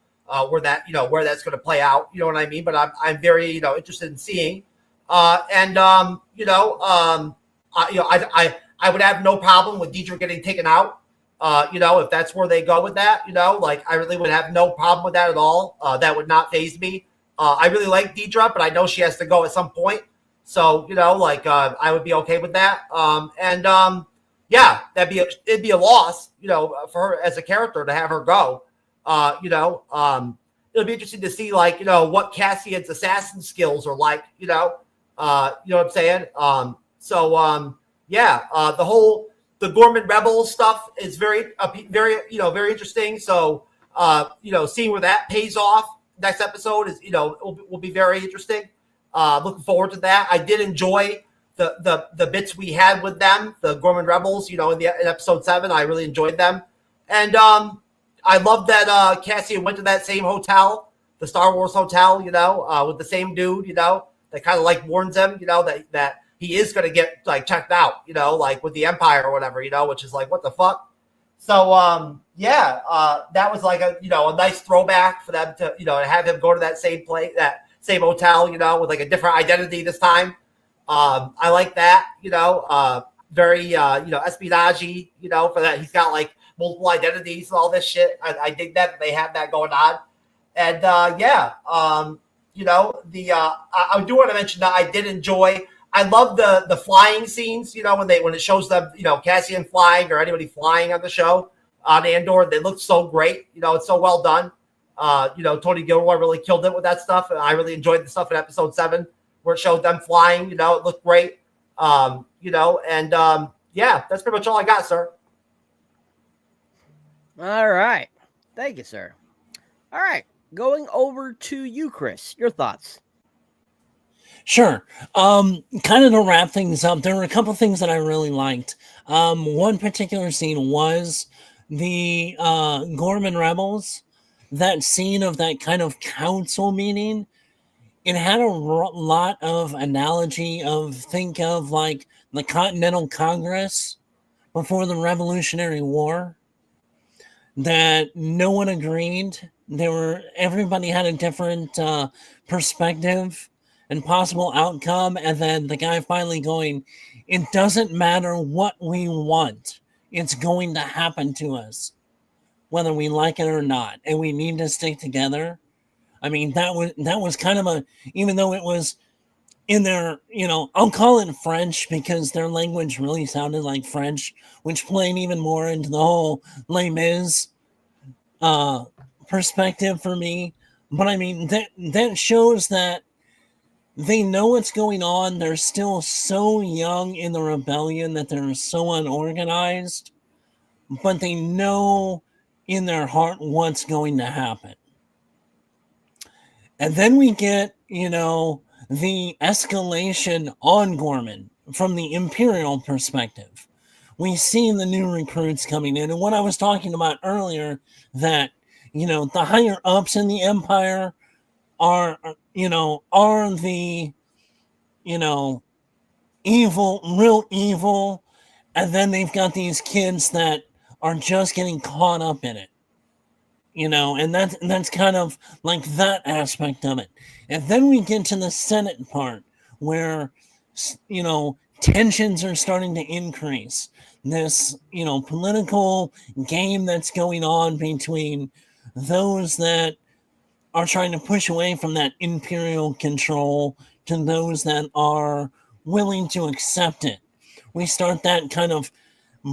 Speaker 3: where that's going to play out. You know what I mean? But I'm very interested in seeing. I would have no problem with Deidre getting taken out. If that's where they go with that, I really would have no problem with that at all. That would not faze me. I really like Deidre, but I know she has to go at some point. So, I would be okay with that. It'd be a loss, for her as a character to have her go. It'll be interesting to see, what Cassian's assassin skills are like, you know what I'm saying? The Gorman Rebel stuff is very interesting. So, seeing where that pays off next episode is, will be very interesting. Looking forward to that. I did enjoy the bits we had with them, the Gorman Rebels, in episode 7. I really enjoyed them. And I love that Cassian went to that same hotel, the Star Wars hotel, with the same dude, that kind of warns him, that he is going to get checked out, with the Empire or whatever, which is what the fuck. So, that was a nice throwback for them to, have him go to that same place, that same hotel, with a different identity this time. I like that, very, espionage, for that. He's got multiple identities and all this shit. I dig that they have that going on. And, I do want to mention that I did enjoy, I love the flying scenes, when it shows them, Cassian flying or anybody flying on the show on Andor. They look so great. It's so well done. Tony Gilroy really killed it with that stuff. And I really enjoyed the stuff in episode 7 where it showed them flying. It looked great. Yeah, that's pretty much all I got, sir.
Speaker 2: All right. Thank you, sir. All right. Going over to you, Chris. Your thoughts.
Speaker 6: Sure. Kind of to wrap things up, there were a couple things that I really liked. One particular scene was the Gorman Rebels. That scene of that kind of council meeting, it had a lot of analogy of, think of like the Continental Congress before the Revolutionary War, that no one agreed. Everybody had a different perspective and possible outcome, and then the guy finally going, it doesn't matter what we want, it's going to happen to us, whether we like it or not, and we need to stick together. I mean, that was kind of even though it was in their, I'll call it French because their language really sounded like French, which played even more into the whole Les Mis perspective for me. But I mean, that shows that they know what's going on. They're still so young in the rebellion that they're so unorganized, but they know in their heart what's going to happen. And then we get, the escalation on Gorman from the Imperial perspective. We see the new recruits coming in. And what I was talking about earlier, that, the higher ups in the Empire are the, real evil. And then they've got these kids that are just getting caught up in it. And that's kind of like that aspect of it. And then we get to the Senate part where, tensions are starting to increase. This, political game that's going on between those that are trying to push away from that imperial control to those that are willing to accept it. We start that kind of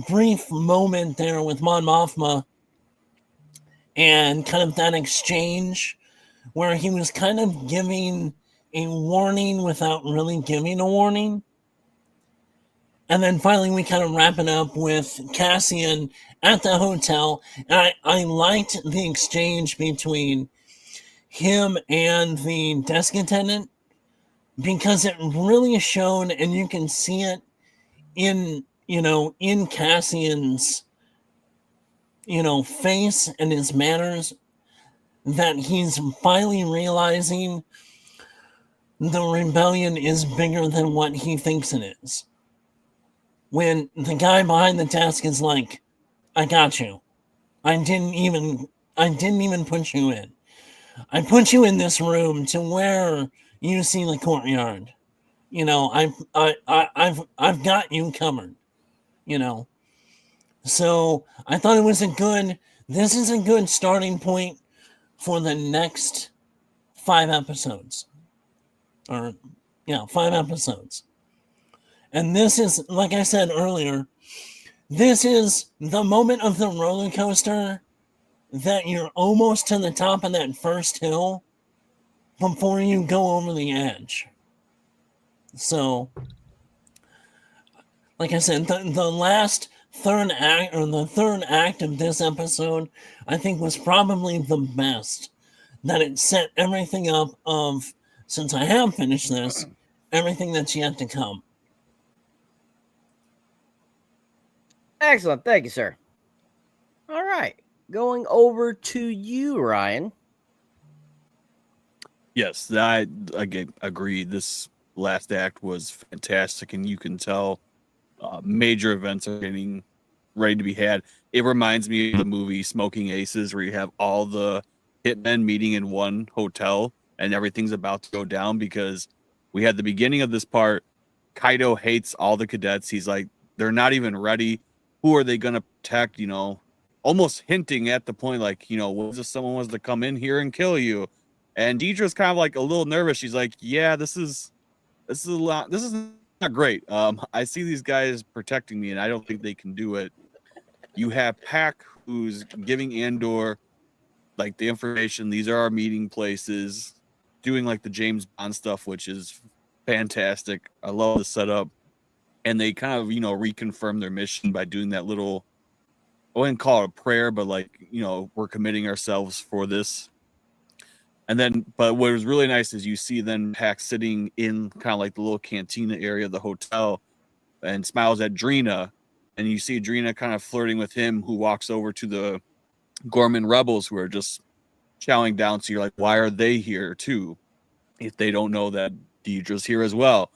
Speaker 6: brief moment there with Mon Mothma, and kind of that exchange where he was kind of giving a warning without really giving a warning. And then finally we kind of wrap it up with Cassian at the hotel. And I liked the exchange between him and the desk attendant, because it really showed, and you can see it in Cassian's face and his manners, that he's finally realizing the rebellion is bigger than what he thinks it is. When the guy behind the desk is like, I got you. I didn't even put you in. I put you in this room to where you see the courtyard. I've got you covered. So I thought this is a good starting point for the next 5 episodes. 5 episodes. And this is, like I said earlier, this is the moment of the roller coaster that you're almost to the top of that first hill before you go over the edge. So, like I said, the last third act, or the third act of this episode, I think was probably the best. That it set everything up of, since I have finished this, everything that's yet to come.
Speaker 2: Excellent. Thank you, sir. All right. Going over to you, Ryan.
Speaker 5: Yes, I agree. This last act was fantastic, and you can tell major events are getting ready to be had. It reminds me of the movie Smoking Aces, where you have all the hitmen meeting in one hotel and everything's about to go down, because we had the beginning of this part. Kaido hates all the cadets. He's like, they're not even ready. Who are they going to protect? Almost hinting at the point, like, what if someone was to come in here and kill you? And Deidre's kind of like a little nervous. She's like, yeah, this is a lot. This is not great. I see these guys protecting me, and I don't think they can do it. You have Pac, who's giving Andor like the information. These are our meeting places. Doing like the James Bond stuff, which is fantastic. I love the setup. And they kind of, reconfirm their mission by doing that little, I wouldn't call it a prayer, but like, we're committing ourselves for this. And then, but what was really nice is you see then Pac sitting in kind of like the little cantina area of the hotel and smiles at Drina. And you see Drina kind of flirting with him, who walks over to the Gorman rebels who are just chowing down. So you're like, why are they here too? If they don't know that Deidre's here as well.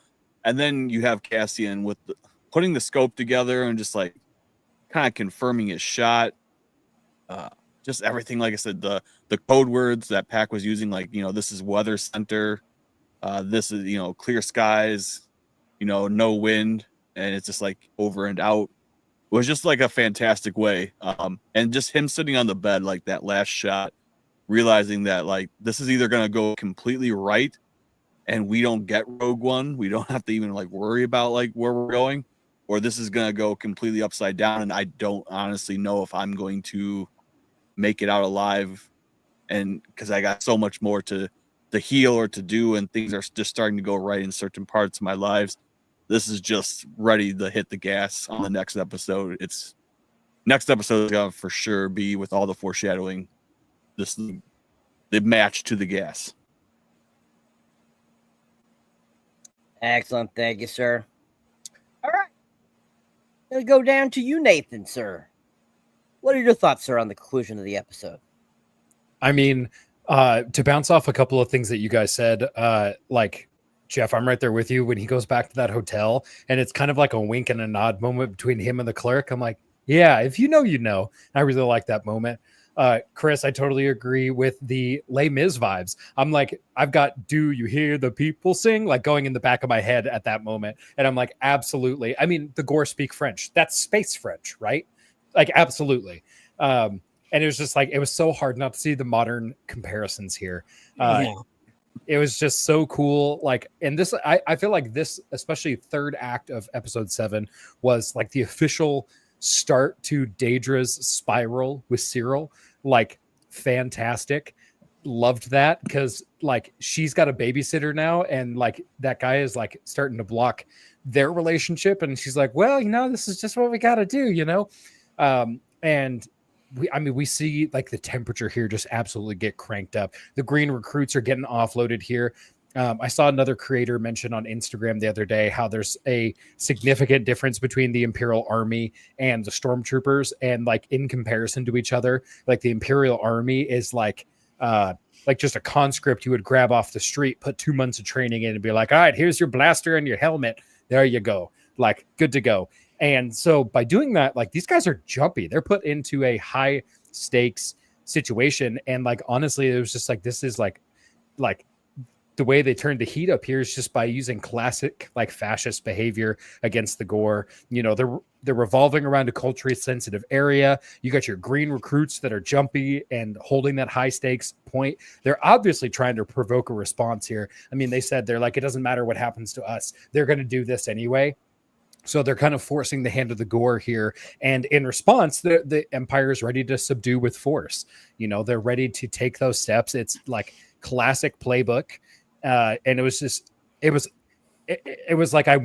Speaker 5: And then you have Cassian with putting the scope together and just like kind of confirming his shot. Just everything, like I said, the code words that Pac was using, like, this is weather center. This is, clear skies, no wind. And it's just like over and out. It was just like a fantastic way. And just him sitting on the bed, like that last shot, realizing that like this is either going to go completely right and we don't get Rogue One. We don't have to even like worry about like where we're going, or this is going to go completely upside down. And I don't honestly know if I'm going to make it out alive. And because I got so much more to heal or to do, and things are just starting to go right in certain parts of my lives. This is just ready to hit the gas on the next episode. Next episode is going to for sure be, with all the foreshadowing, the match to the gas.
Speaker 2: Excellent. Thank you, sir. All right. Let's go down to you, Nathan, sir. What are your thoughts, sir, on the conclusion of the episode?
Speaker 7: I mean, to bounce off a couple of things that you guys said, like, Jeff, I'm right there with you when he goes back to that hotel, and it's kind of like a wink and a nod moment between him and the clerk. I'm like, yeah, if you know, you know. I really like that moment. Chris, I totally agree with the Les Mis vibes. I'm like, I've got "Do You Hear the People Sing" like going in the back of my head at that moment. And I'm like, absolutely. I mean, the Gore speak French. That's space French, right? Like, absolutely. And it was just like, it was so hard not to see the modern comparisons here. It was just so cool. Like, and this, I feel like this, especially third act of episode 7, was like the official start to Daedra's spiral with Cyril. Like, fantastic. Loved that, because like she's got a babysitter now, and like that guy is like starting to block their relationship, and she's like, well, this is just what we got to do, and we see like the temperature here just absolutely get cranked up. The green recruits are getting offloaded here. I saw another creator mention on Instagram the other day how there's a significant difference between the Imperial Army and the Stormtroopers, and like in comparison to each other, like the Imperial Army is like just a conscript you would grab off the street, put 2 months of training in, and be like, all right, here's your blaster and your helmet. There you go. Like, good to go. And so by doing that, like, these guys are jumpy. They're put into a high stakes situation. And like, honestly, it was just like, this is like the way they turned the heat up here is just by using classic like fascist behavior against the Gore. They're revolving around a culturally sensitive area. You got your green recruits that are jumpy and holding that high stakes point. They're obviously trying to provoke a response here. I mean, they said they're like, it doesn't matter what happens to us. They're going to do this anyway. So they're kind of forcing the hand of the Gore here. And in response, the Empire is ready to subdue with force. They're ready to take those steps. It's like classic playbook. And it was just, it was like, I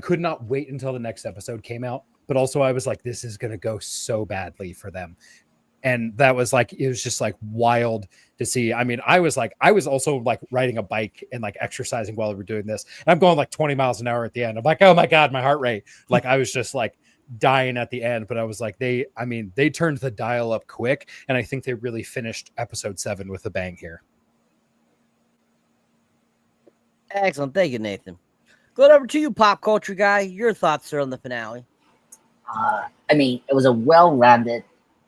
Speaker 7: could not wait until the next episode came out, but also I was like, this is going to go so badly for them. And that was like, it was just like wild to see. I mean, I was also like riding a bike and like exercising while we were doing this. And I'm going like 20 miles an hour at the end. I'm like, oh my God, my heart rate. Like, I was just like dying at the end, but I was like, they turned the dial up quick. And I think they really finished episode 7 with a bang here.
Speaker 2: Excellent. Thank you, Nathan. Going over to you, pop culture guy. Your thoughts are on the finale.
Speaker 4: I mean, it was a well-rounded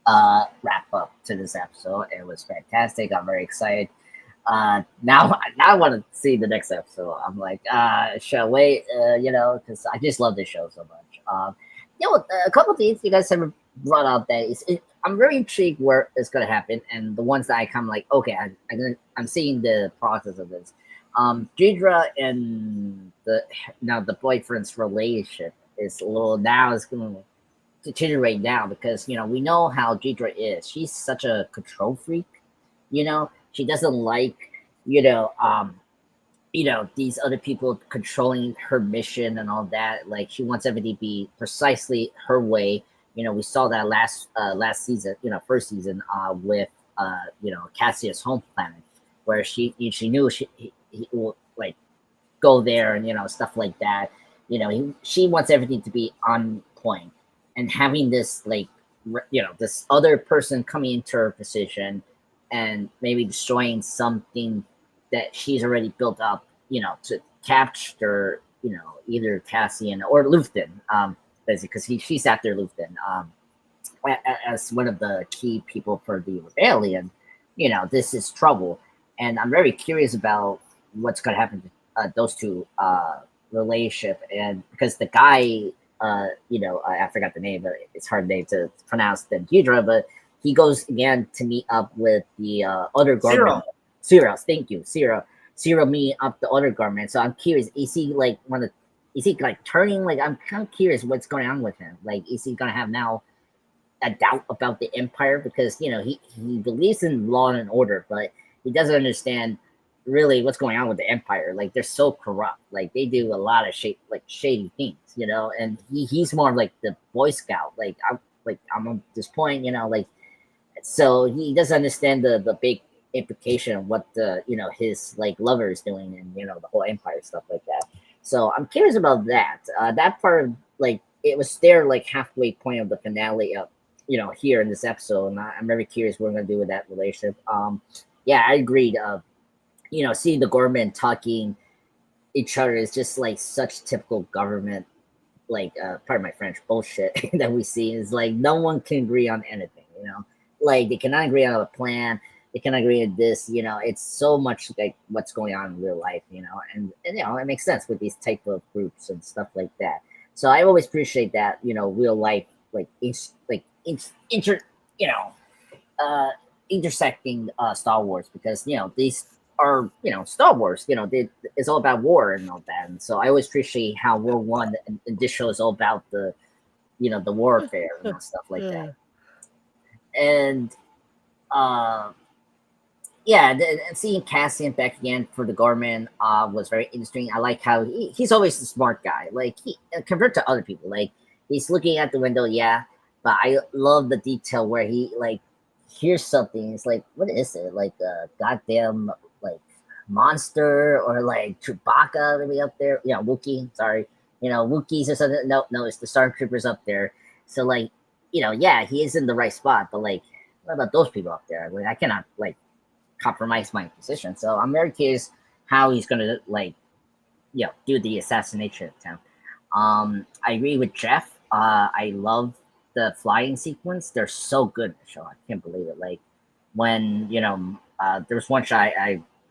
Speaker 4: wrap up to this episode. It was fantastic. I'm very excited. Now I want to see the next episode. I'm like, shall wait, because I just love this show so much. A couple of things you guys have brought out that I'm very intrigued where it's gonna happen, and the ones that I come like, okay, I'm seeing the process of this. Deidre and the boyfriend's relationship is a little, now it's gonna continue right now because we know how Deidre is. She's such a control freak. She doesn't like you know um these other people controlling her mission and all that. Like she wants everything to be precisely her way. We saw that last season, first season with Cassia's home planet, where she knew he will like go there and stuff like that. She wants everything to be on point, and having this this other person coming into her position and maybe destroying something that she's already built up, to capture, either Cassian or Lufton, basically, because she's after Lufton, as one of the key people for the rebellion. This is trouble, and I'm very curious about what's going to happen to those two relationship, and because the guy, I forgot the name, but it's hard name to pronounce than Ghidra, but he goes again to meet up with the other garment. Cyril, thank you, Cyril. Cyril meeting up the other garment. So I'm curious, is he like is he like turning? Like I'm kind of curious what's going on with him. Like, is he gonna have now a doubt about the Empire because he believes in law and order, but he doesn't understand really what's going on with the Empire. Like they're so corrupt. Like they do a lot of shady things, and he's more like the Boy Scout. I'm at this point, so he doesn't understand the big implication of what the his lover is doing and the whole Empire stuff like that. So I'm curious about that. That part of it was there halfway point of the finale of here in this episode, and I'm very curious what we're gonna do with that relationship. Yeah, I agreed. Seeing the government talking each other is just such typical government, pardon my French, bullshit that we see. Is no one can agree on anything, they cannot agree on a plan, they cannot agree on this, it's so much like what's going on in real life, and it makes sense with these type of groups and stuff like that. So I always appreciate that, real life, intersecting Star Wars, because these are Star Wars, it's all about war and all that, and so I always appreciate how World One and this show is all about the the warfare and stuff like that. And and seeing Cassian back again for the government was very interesting. I like how he's always the smart guy, he compared to other people, he's looking at the window, but I love the detail where he hears something. It's what is it? A goddamn monster or Chewbacca maybe up there? Wookiee. Sorry, Wookiees or something. No, it's the Stormtroopers up there. So he is in the right spot. But what about those people up there? I cannot compromise my position. So I'm very curious how he's gonna do the assassination attempt. I agree with Jeff. I love the flying sequence. They're so good in the show. I can't believe it. When there was one shot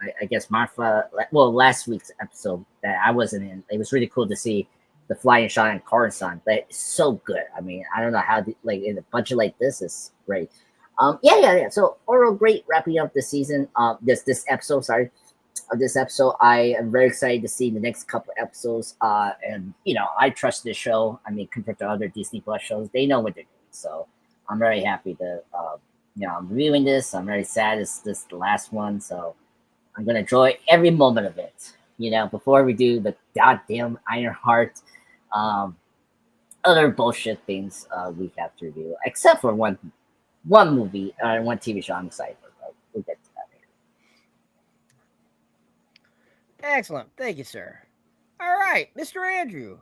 Speaker 4: I guess Martha, last week's episode that I wasn't in, it was really cool to see the flying shot in Coruscant. But it's so good. I mean, I don't know how in a budget like this is great. So overall, great wrapping up the season. This episode, sorry, of this episode. I am very excited to see the next couple episodes. And I trust this show. I mean, compared to other Disney Plus shows, they know what they're doing. So I'm very happy to, I'm reviewing this. I'm very sad this is the last one. So I'm gonna enjoy every moment of it. Before we do the goddamn Ironheart, other bullshit things we have to review, except for one movie, one TV show I'm excited for. But we'll get to that later.
Speaker 2: Excellent. Thank you, sir. All right, Mr. Andrew,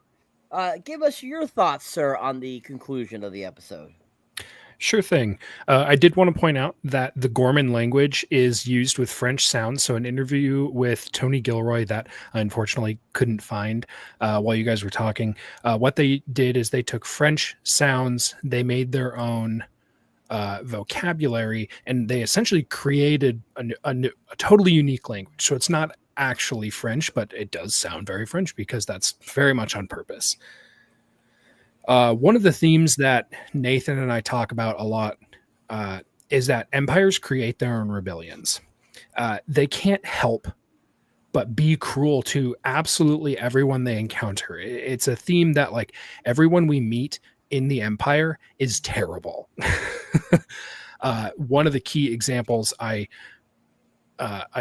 Speaker 2: give us your thoughts, sir, on the conclusion of the episode.
Speaker 7: Sure thing. I did want to point out that the Gorman language is used with French sounds. So an interview with Tony Gilroy that I unfortunately couldn't find while you guys were talking. What they did is they took French sounds, they made their own vocabulary, and they essentially created a totally unique language. So it's not actually French, but it does sound very French because that's very much on purpose. One of the themes that Nathan and I talk about a lot is that empires create their own rebellions. They can't help but be cruel to absolutely everyone they encounter. It's a theme that everyone we meet
Speaker 9: in the Empire is terrible. One of the key examples I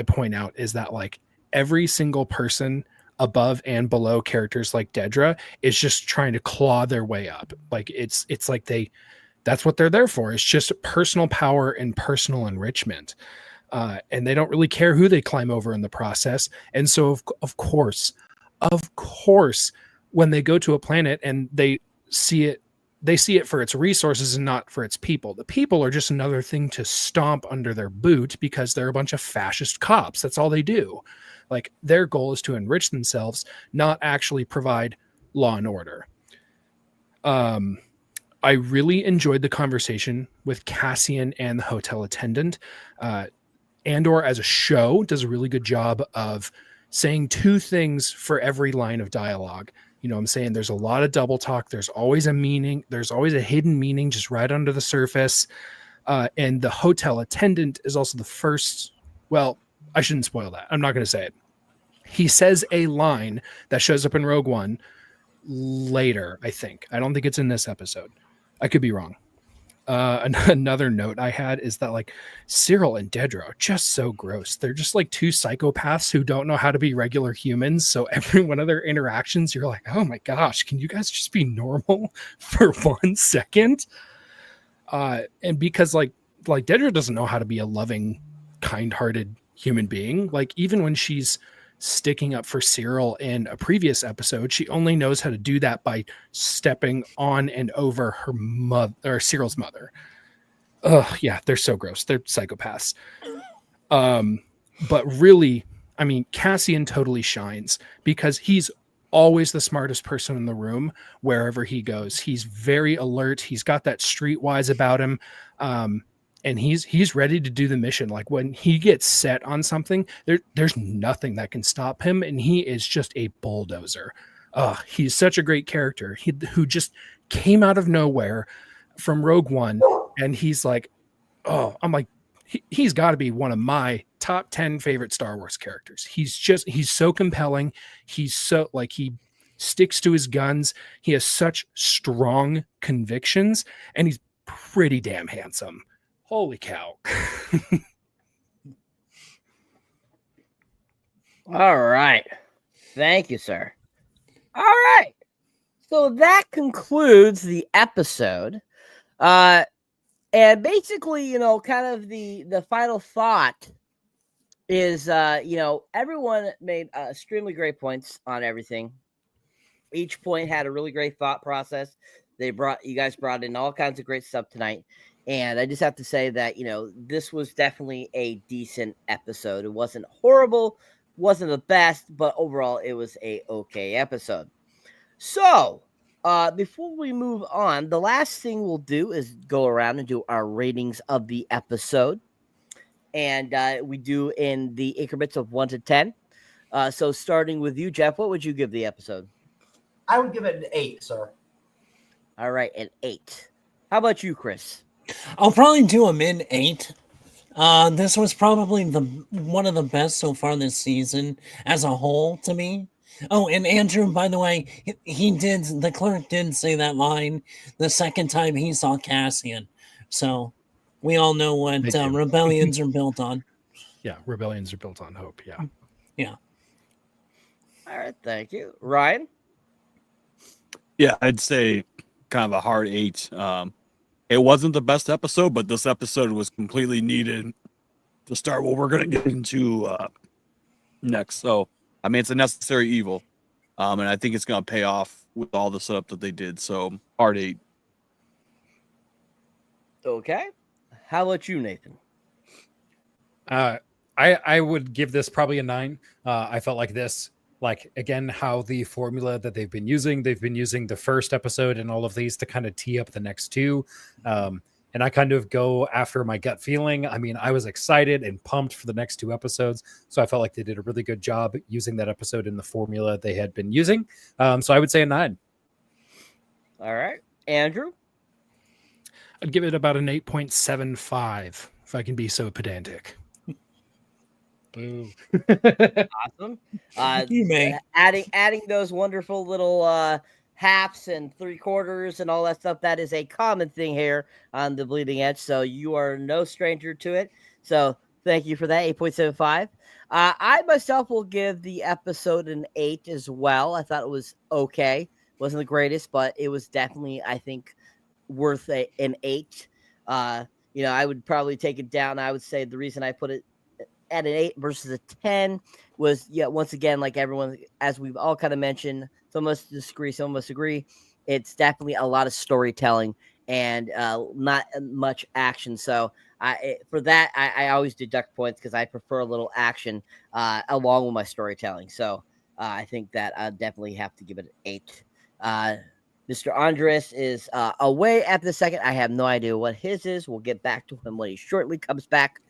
Speaker 9: point out is that like every single person above and below characters like Dedra is just trying to claw their way up. Like it's like that's what they're there for. It's just personal power and personal enrichment. And they don't really care who they climb over in the process. And so of course, when they go to a planet and they see it for its resources and not for its people. The people are just another thing to stomp under their boot because they're a bunch of fascist cops. That's all they do. Like their goal is to enrich themselves, not actually provide law and order. I really enjoyed the conversation with Cassian and the hotel attendant. Andor as a show does a really good job of saying two things for every line of dialogue. You know what I'm saying? There's a lot of double talk. There's always a meaning. There's always a hidden meaning just right under the surface. And the hotel attendant is also the first. Well, I shouldn't spoil that. I'm not going to say it. He says a line that shows up in Rogue One later, I think. I don't think it's in this episode. I could be wrong. Another note I had is that like Cyril and Dedra are just so gross. They're just like two psychopaths who don't know how to be regular humans. So every one of their interactions, you're like, oh my gosh, can you guys just be normal for 1 second? And because like Dedra doesn't know how to be a loving, kind-hearted human being. Like even when she's sticking up for Cyril in a previous episode, she only knows how to do that by stepping on and over her mother or Cyril's mother. Oh yeah, they're so gross. They're psychopaths. But really, I mean, Cassian totally shines because he's always the smartest person in the room wherever he goes. He's very alert. He's got that streetwise about him. And he's ready to do the mission. Like when he gets set on something, there's nothing that can stop him. And he is just a bulldozer. He's such a great character who just came out of nowhere from Rogue One. And he's like, I'm like, he's got to be one of my top 10 favorite Star Wars characters. He's so compelling. He's so like, he sticks to his guns. He has such strong convictions and he's pretty damn handsome. Holy cow.
Speaker 2: All right. Thank you, sir. All right. So that concludes the episode. And basically, kind of the final thought is, everyone made extremely great points on everything. Each point had a really great thought process. You guys brought in all kinds of great stuff tonight. And I just have to say that, this was definitely a decent episode. It wasn't horrible, wasn't the best, but overall it was a okay episode. So, before we move on, the last thing we'll do is go around and do our ratings of the episode. And we do in the increments of 1 to 10. So starting with you, Jeff, what would you give the episode?
Speaker 3: I would give it an 8, sir.
Speaker 2: All right, an 8. How about you, Chris?
Speaker 6: I'll probably do a mid-8. This was probably one of the best so far this season as a whole to me. Oh, and Andrew, by the way, the clerk did say that line the second time he saw Cassian. So we all know what rebellions are built on.
Speaker 9: Yeah, rebellions are built on hope. Yeah.
Speaker 6: Yeah.
Speaker 2: All right, thank you. Ryan?
Speaker 5: Yeah, I'd say kind of a hard 8. It wasn't the best episode, but this episode was completely needed to start what we're going to get into next. So, I mean, it's a necessary evil, and I think it's going to pay off with all the setup that they did. So, hard 8.
Speaker 2: Okay. How about you, Nathan?
Speaker 7: I would give this probably a 9. I felt like this, again, how the formula that they've been using the first episode and all of these to kind of tee up the next two. And I kind of go after my gut feeling. I mean, I was excited and pumped for the next 2 episodes. So I felt like they did a really good job using that episode in the formula they had been using. So I would say a 9.
Speaker 2: All right. Andrew?
Speaker 9: I'd give it about an 8.75 if I can be so pedantic.
Speaker 7: Boo.
Speaker 2: Awesome.
Speaker 6: You may.
Speaker 2: Adding those wonderful little halves and 3/4 and all that stuff. That is a common thing here on the Bleeding Edge. So you are no stranger to it. So thank you for that. 8.75. I myself will give the episode an 8 as well. I thought it was okay. Wasn't the greatest, but it was definitely, I think, worth an 8. I would probably take it down. I would say the reason I put it at an 8 versus a 10 was, once again, like everyone, as we've all kind of mentioned, some of us disagree, some of us agree. It's definitely a lot of storytelling and not much action. So for that, I always deduct points because I prefer a little action along with my storytelling. So I think that I definitely have to give it an 8. Mr. Andres is away after the second. I have no idea what his is. We'll get back to him when he shortly comes back.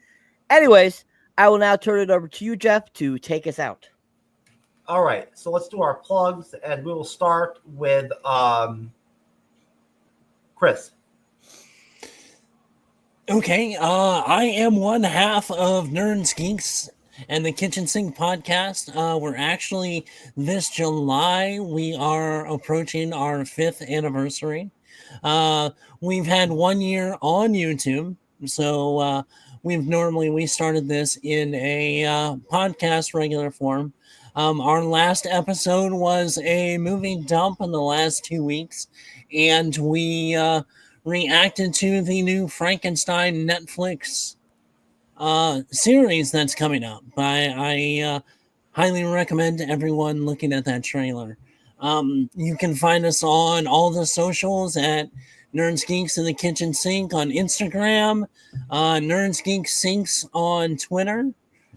Speaker 2: Anyways, I will now turn it over to you, Jeff, to take us out.
Speaker 3: All right, so let's do our plugs, and we will start with Chris.
Speaker 6: Okay, I am one half of Nerds, Geeks, and the Kitchen Sink podcast. We're actually, this July, we are approaching our 5th anniversary. We've had 1 year on YouTube, so we started this in a podcast regular form. Our last episode was a movie dump in the last 2 weeks, and we reacted to the new Frankenstein Netflix series that's coming up. I highly recommend everyone looking at that trailer. You can find us on all the socials at Nerds Geeks in the Kitchen Sink on Instagram. Nerds Geeks Sinks on Twitter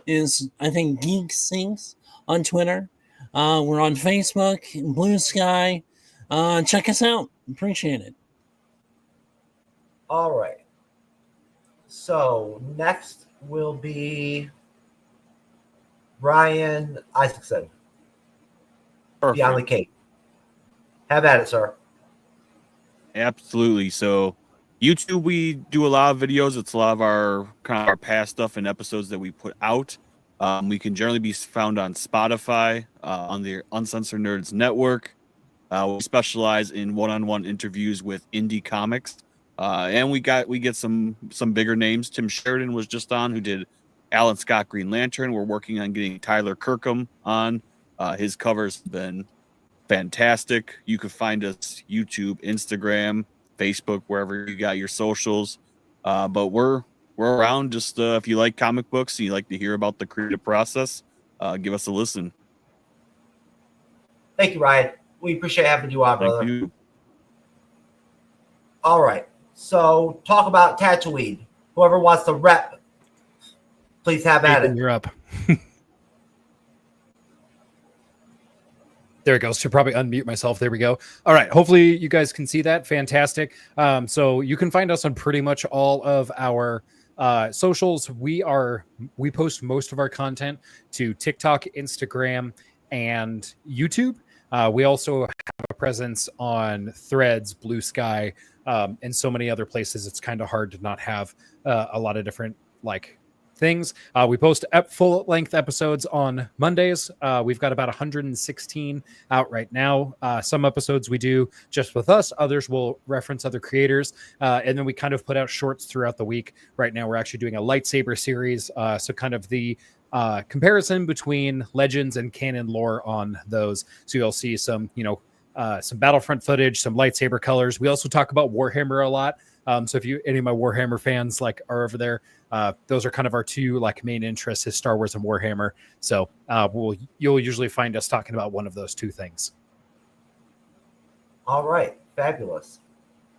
Speaker 6: is, I think, Geek Sinks on Twitter. We're on Facebook, Blue Sky. Check us out. Appreciate it.
Speaker 3: All right. So next will be Ryan Isaacson.
Speaker 5: Perfect.
Speaker 3: Beyond the Cape. Have at it, sir.
Speaker 5: Absolutely. So YouTube, we do a lot of videos. It's a lot of our kind of our past stuff and episodes that we put out. We can generally be found on Spotify, on the Uncensored Nerds Network. We specialize in one-on-one interviews with indie comics. And we get some bigger names. Tim Sheridan was just on, who did Alan Scott Green Lantern. We're working on getting Tyler Kirkham on. His covers have been fantastic. You can find us YouTube, Instagram, Facebook, wherever you got your socials. But we're around. Just if you like comic books and you like to hear about the creative process, give us a listen.
Speaker 3: Thank you, Ryan. We appreciate having you on, brother.
Speaker 5: Thank you.
Speaker 3: All right. So talk about Tatooine. Whoever wants to rep, please have at
Speaker 9: Nathan,
Speaker 3: it.
Speaker 9: you're up. There it goes. Should probably unmute myself. There we go. All right. Hopefully you guys can see that. Fantastic. So you can find us on pretty much all of our socials. We post most of our content to TikTok, Instagram, and YouTube. We also have a presence on Threads, Blue Sky, and so many other places. It's kind of hard to not have a lot of different things. We post full-length episodes on Mondays. We've got about 116 out right now. Some episodes we do just with us. Others will reference other creators. And then we kind of put out shorts throughout the week. Right now, we're actually doing a lightsaber series. So kind of the comparison between Legends and canon lore on those. So you'll see some Battlefront footage, some lightsaber colors. We also talk about Warhammer a lot. So if any of my Warhammer fans are over there, those are kind of our two main interests, is Star Wars and Warhammer. So you'll usually find us talking about one of those two things.
Speaker 3: All right, fabulous.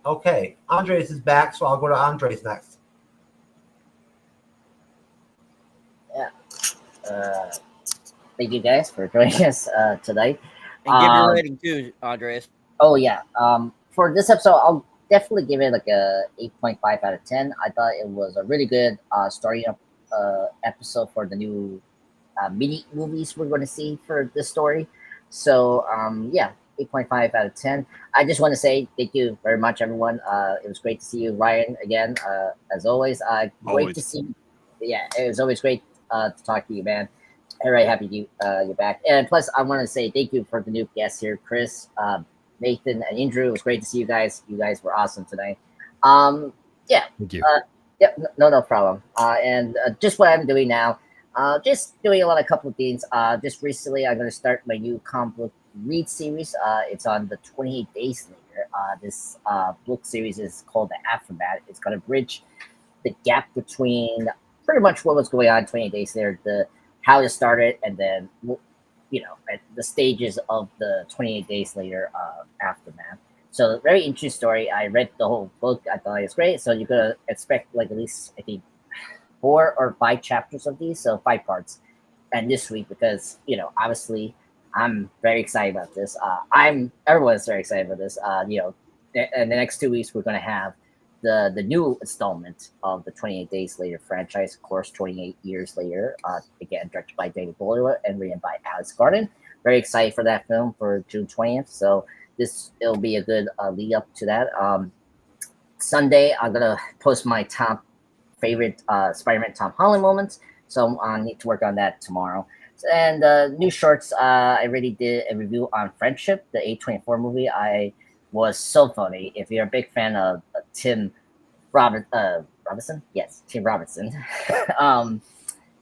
Speaker 3: Okay, Andres is back, so I'll go to Andres next.
Speaker 4: Yeah. Thank you guys for joining us tonight.
Speaker 2: And give your rating too, Andres.
Speaker 4: Oh yeah. For this episode, I'll definitely give it a 8.5 out of 10. I thought it was a really good starting up episode for the new mini movies we're going to see for this story. So 8.5 out of 10. I just want to say thank you very much, everyone. It was great to see you, Ryan, again, as always. Great to see you. Yeah, it was always great to talk to you, man. Very happy you're back. And plus, I want to say thank you for the new guest here, Chris. Nathan and Andrew. It was great to see you guys. You guys were awesome tonight. Yeah.
Speaker 7: Thank you.
Speaker 4: Yeah, no problem. And just what I'm doing now, just doing a couple of things. Just recently, I'm going to start my new comic book read series. It's on the 28 Days Later. This book series is called The Aftermath. It's going to bridge the gap between pretty much what was going on 28 Days Later, how it started, and then at the stages of the 28 Days Later aftermath. So very interesting story. I read the whole book. I thought it was great. So you're gonna expect at least, I think, 4 or 5 chapters of these, so 5 parts. And this week, because obviously I'm very excited about this. Everyone's very excited about this. In the next 2 weeks we're gonna have the new installment of the 28 Days Later franchise, of course, 28 Years Later, again, directed by David Boyle and written by Alex Garland. Very excited for that film for June 20th. So it'll be a good lead up to that. Sunday, I'm going to post my top favorite Spider-Man Tom Holland moments. So I need to work on that tomorrow. And new shorts, I already did a review on Friendship, the A24 movie. I was so funny. If you're a big fan of Tim Robinson, yes, Tim Robinson.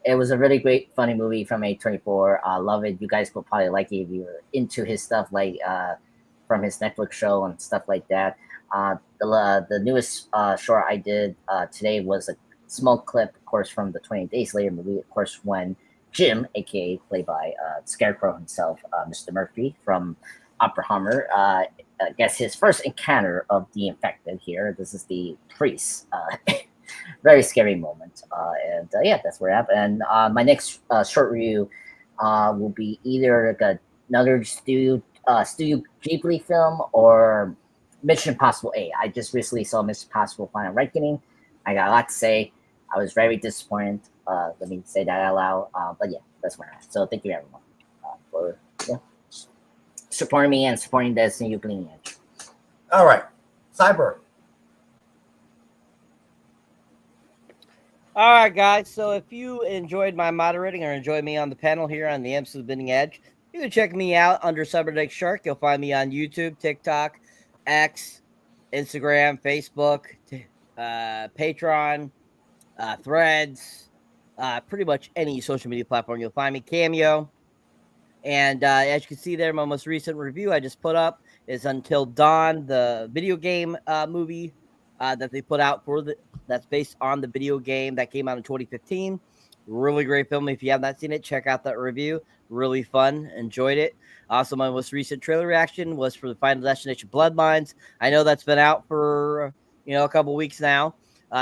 Speaker 4: It was a really great, funny movie from A24. I love it. You guys will probably like it if you're into his stuff, from his Netflix show and stuff like that. The newest short I did today was a small clip, of course, from the 20 Days Later movie. Of course, when Jim, aka played by Scarecrow himself, Mr. Murphy from Oppenheimer, gets his first encounter of the infected here. This is the priest. Very scary moment. Yeah, that's where I'm at. And my next short review will be either another Studio Ghibli film or Mission Impossible 8. I just recently saw Mission Impossible Final Reckoning. I got a lot to say. I was very disappointed. Let me say that out loud. But yeah, that's where I'm at. So thank you everyone for supporting me and supporting Destiny Bleeding Edge.
Speaker 3: All right, Cyber.
Speaker 2: All right, guys. So if you enjoyed my moderating or enjoyed me on the panel here on the MCU'S Bleeding Edge, you can check me out under Cyberdeck Shark. You'll find me on YouTube, TikTok, X, Instagram, Facebook, Patreon, Threads, pretty much any social media platform. You'll find me. Cameo. And as you can see there, my most recent review I just put up is Until Dawn, the video game movie that they put out that's based on the video game that came out in 2015. Really great film. If you have not seen it, check out that review. Really fun. Enjoyed it. Also, my most recent trailer reaction was for the Final Destination Bloodlines. I know that's been out for a couple weeks now,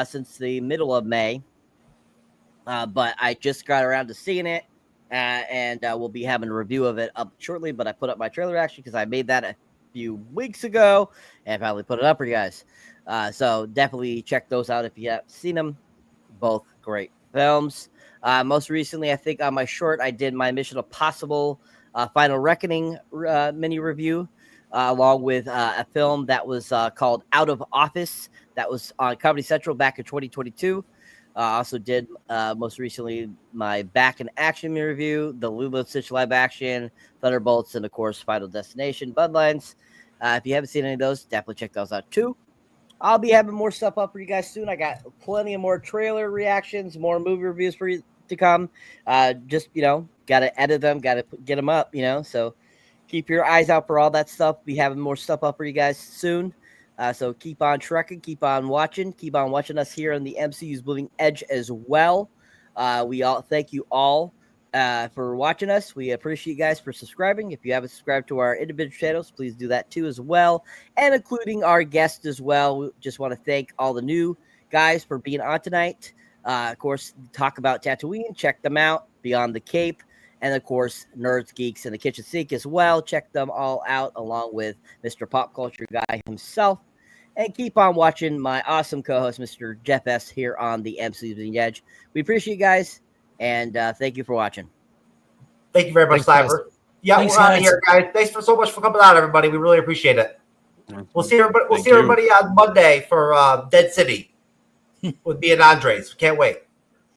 Speaker 2: since the middle of May. But I just got around to seeing it. And we'll be having a review of it up shortly. But I put up my trailer reaction because I made that a few weeks ago and probably put it up for you guys. So definitely check those out if you haven't seen them. Both great films. Most recently, I think on my short, I did my Mission Impossible Final Reckoning mini review, along with a film that was called Out of Office. That was on Comedy Central back in 2022. Also did most recently my Back in Action review, the Lilo Stitch live action, Thunderbolts, and of course Final Destination Bloodlines. If you haven't seen any of those, definitely check those out too. I'll be having more stuff up for you guys soon. I got plenty of more trailer reactions, more movie reviews for you to come. Just got to edit them, got to get them up. So keep your eyes out for all that stuff. Be having more stuff up for you guys soon. So keep on trekking, keep on watching us here on the MCU's Bleeding Edge as well. We all thank you all for watching us. We appreciate you guys for subscribing. If you haven't subscribed to our individual channels, please do that too as well, and including our guests as well. We just want to thank all the new guys for being on tonight. Of course, talk about Tatooine. Check them out. Beyond the Cape. And, of course, Nerds, Geeks, and the Kitchen Sink as well. Check them all out along with Mr. Pop Culture Guy himself. And keep on watching my awesome co-host, Mr. Jeff S. here on the MCU's Bleeding Edge. We appreciate you guys, and thank you for watching.
Speaker 3: Thank you very much, Cyber. Yeah,
Speaker 6: Thanks,
Speaker 3: we're out of
Speaker 6: guys.
Speaker 3: here, guys. Thanks so much for coming out, everybody. We really appreciate it. We'll see everybody. We'll
Speaker 5: Thank
Speaker 3: see
Speaker 5: you.
Speaker 3: everybody on Monday for Dead City with me and Andres. Can't wait.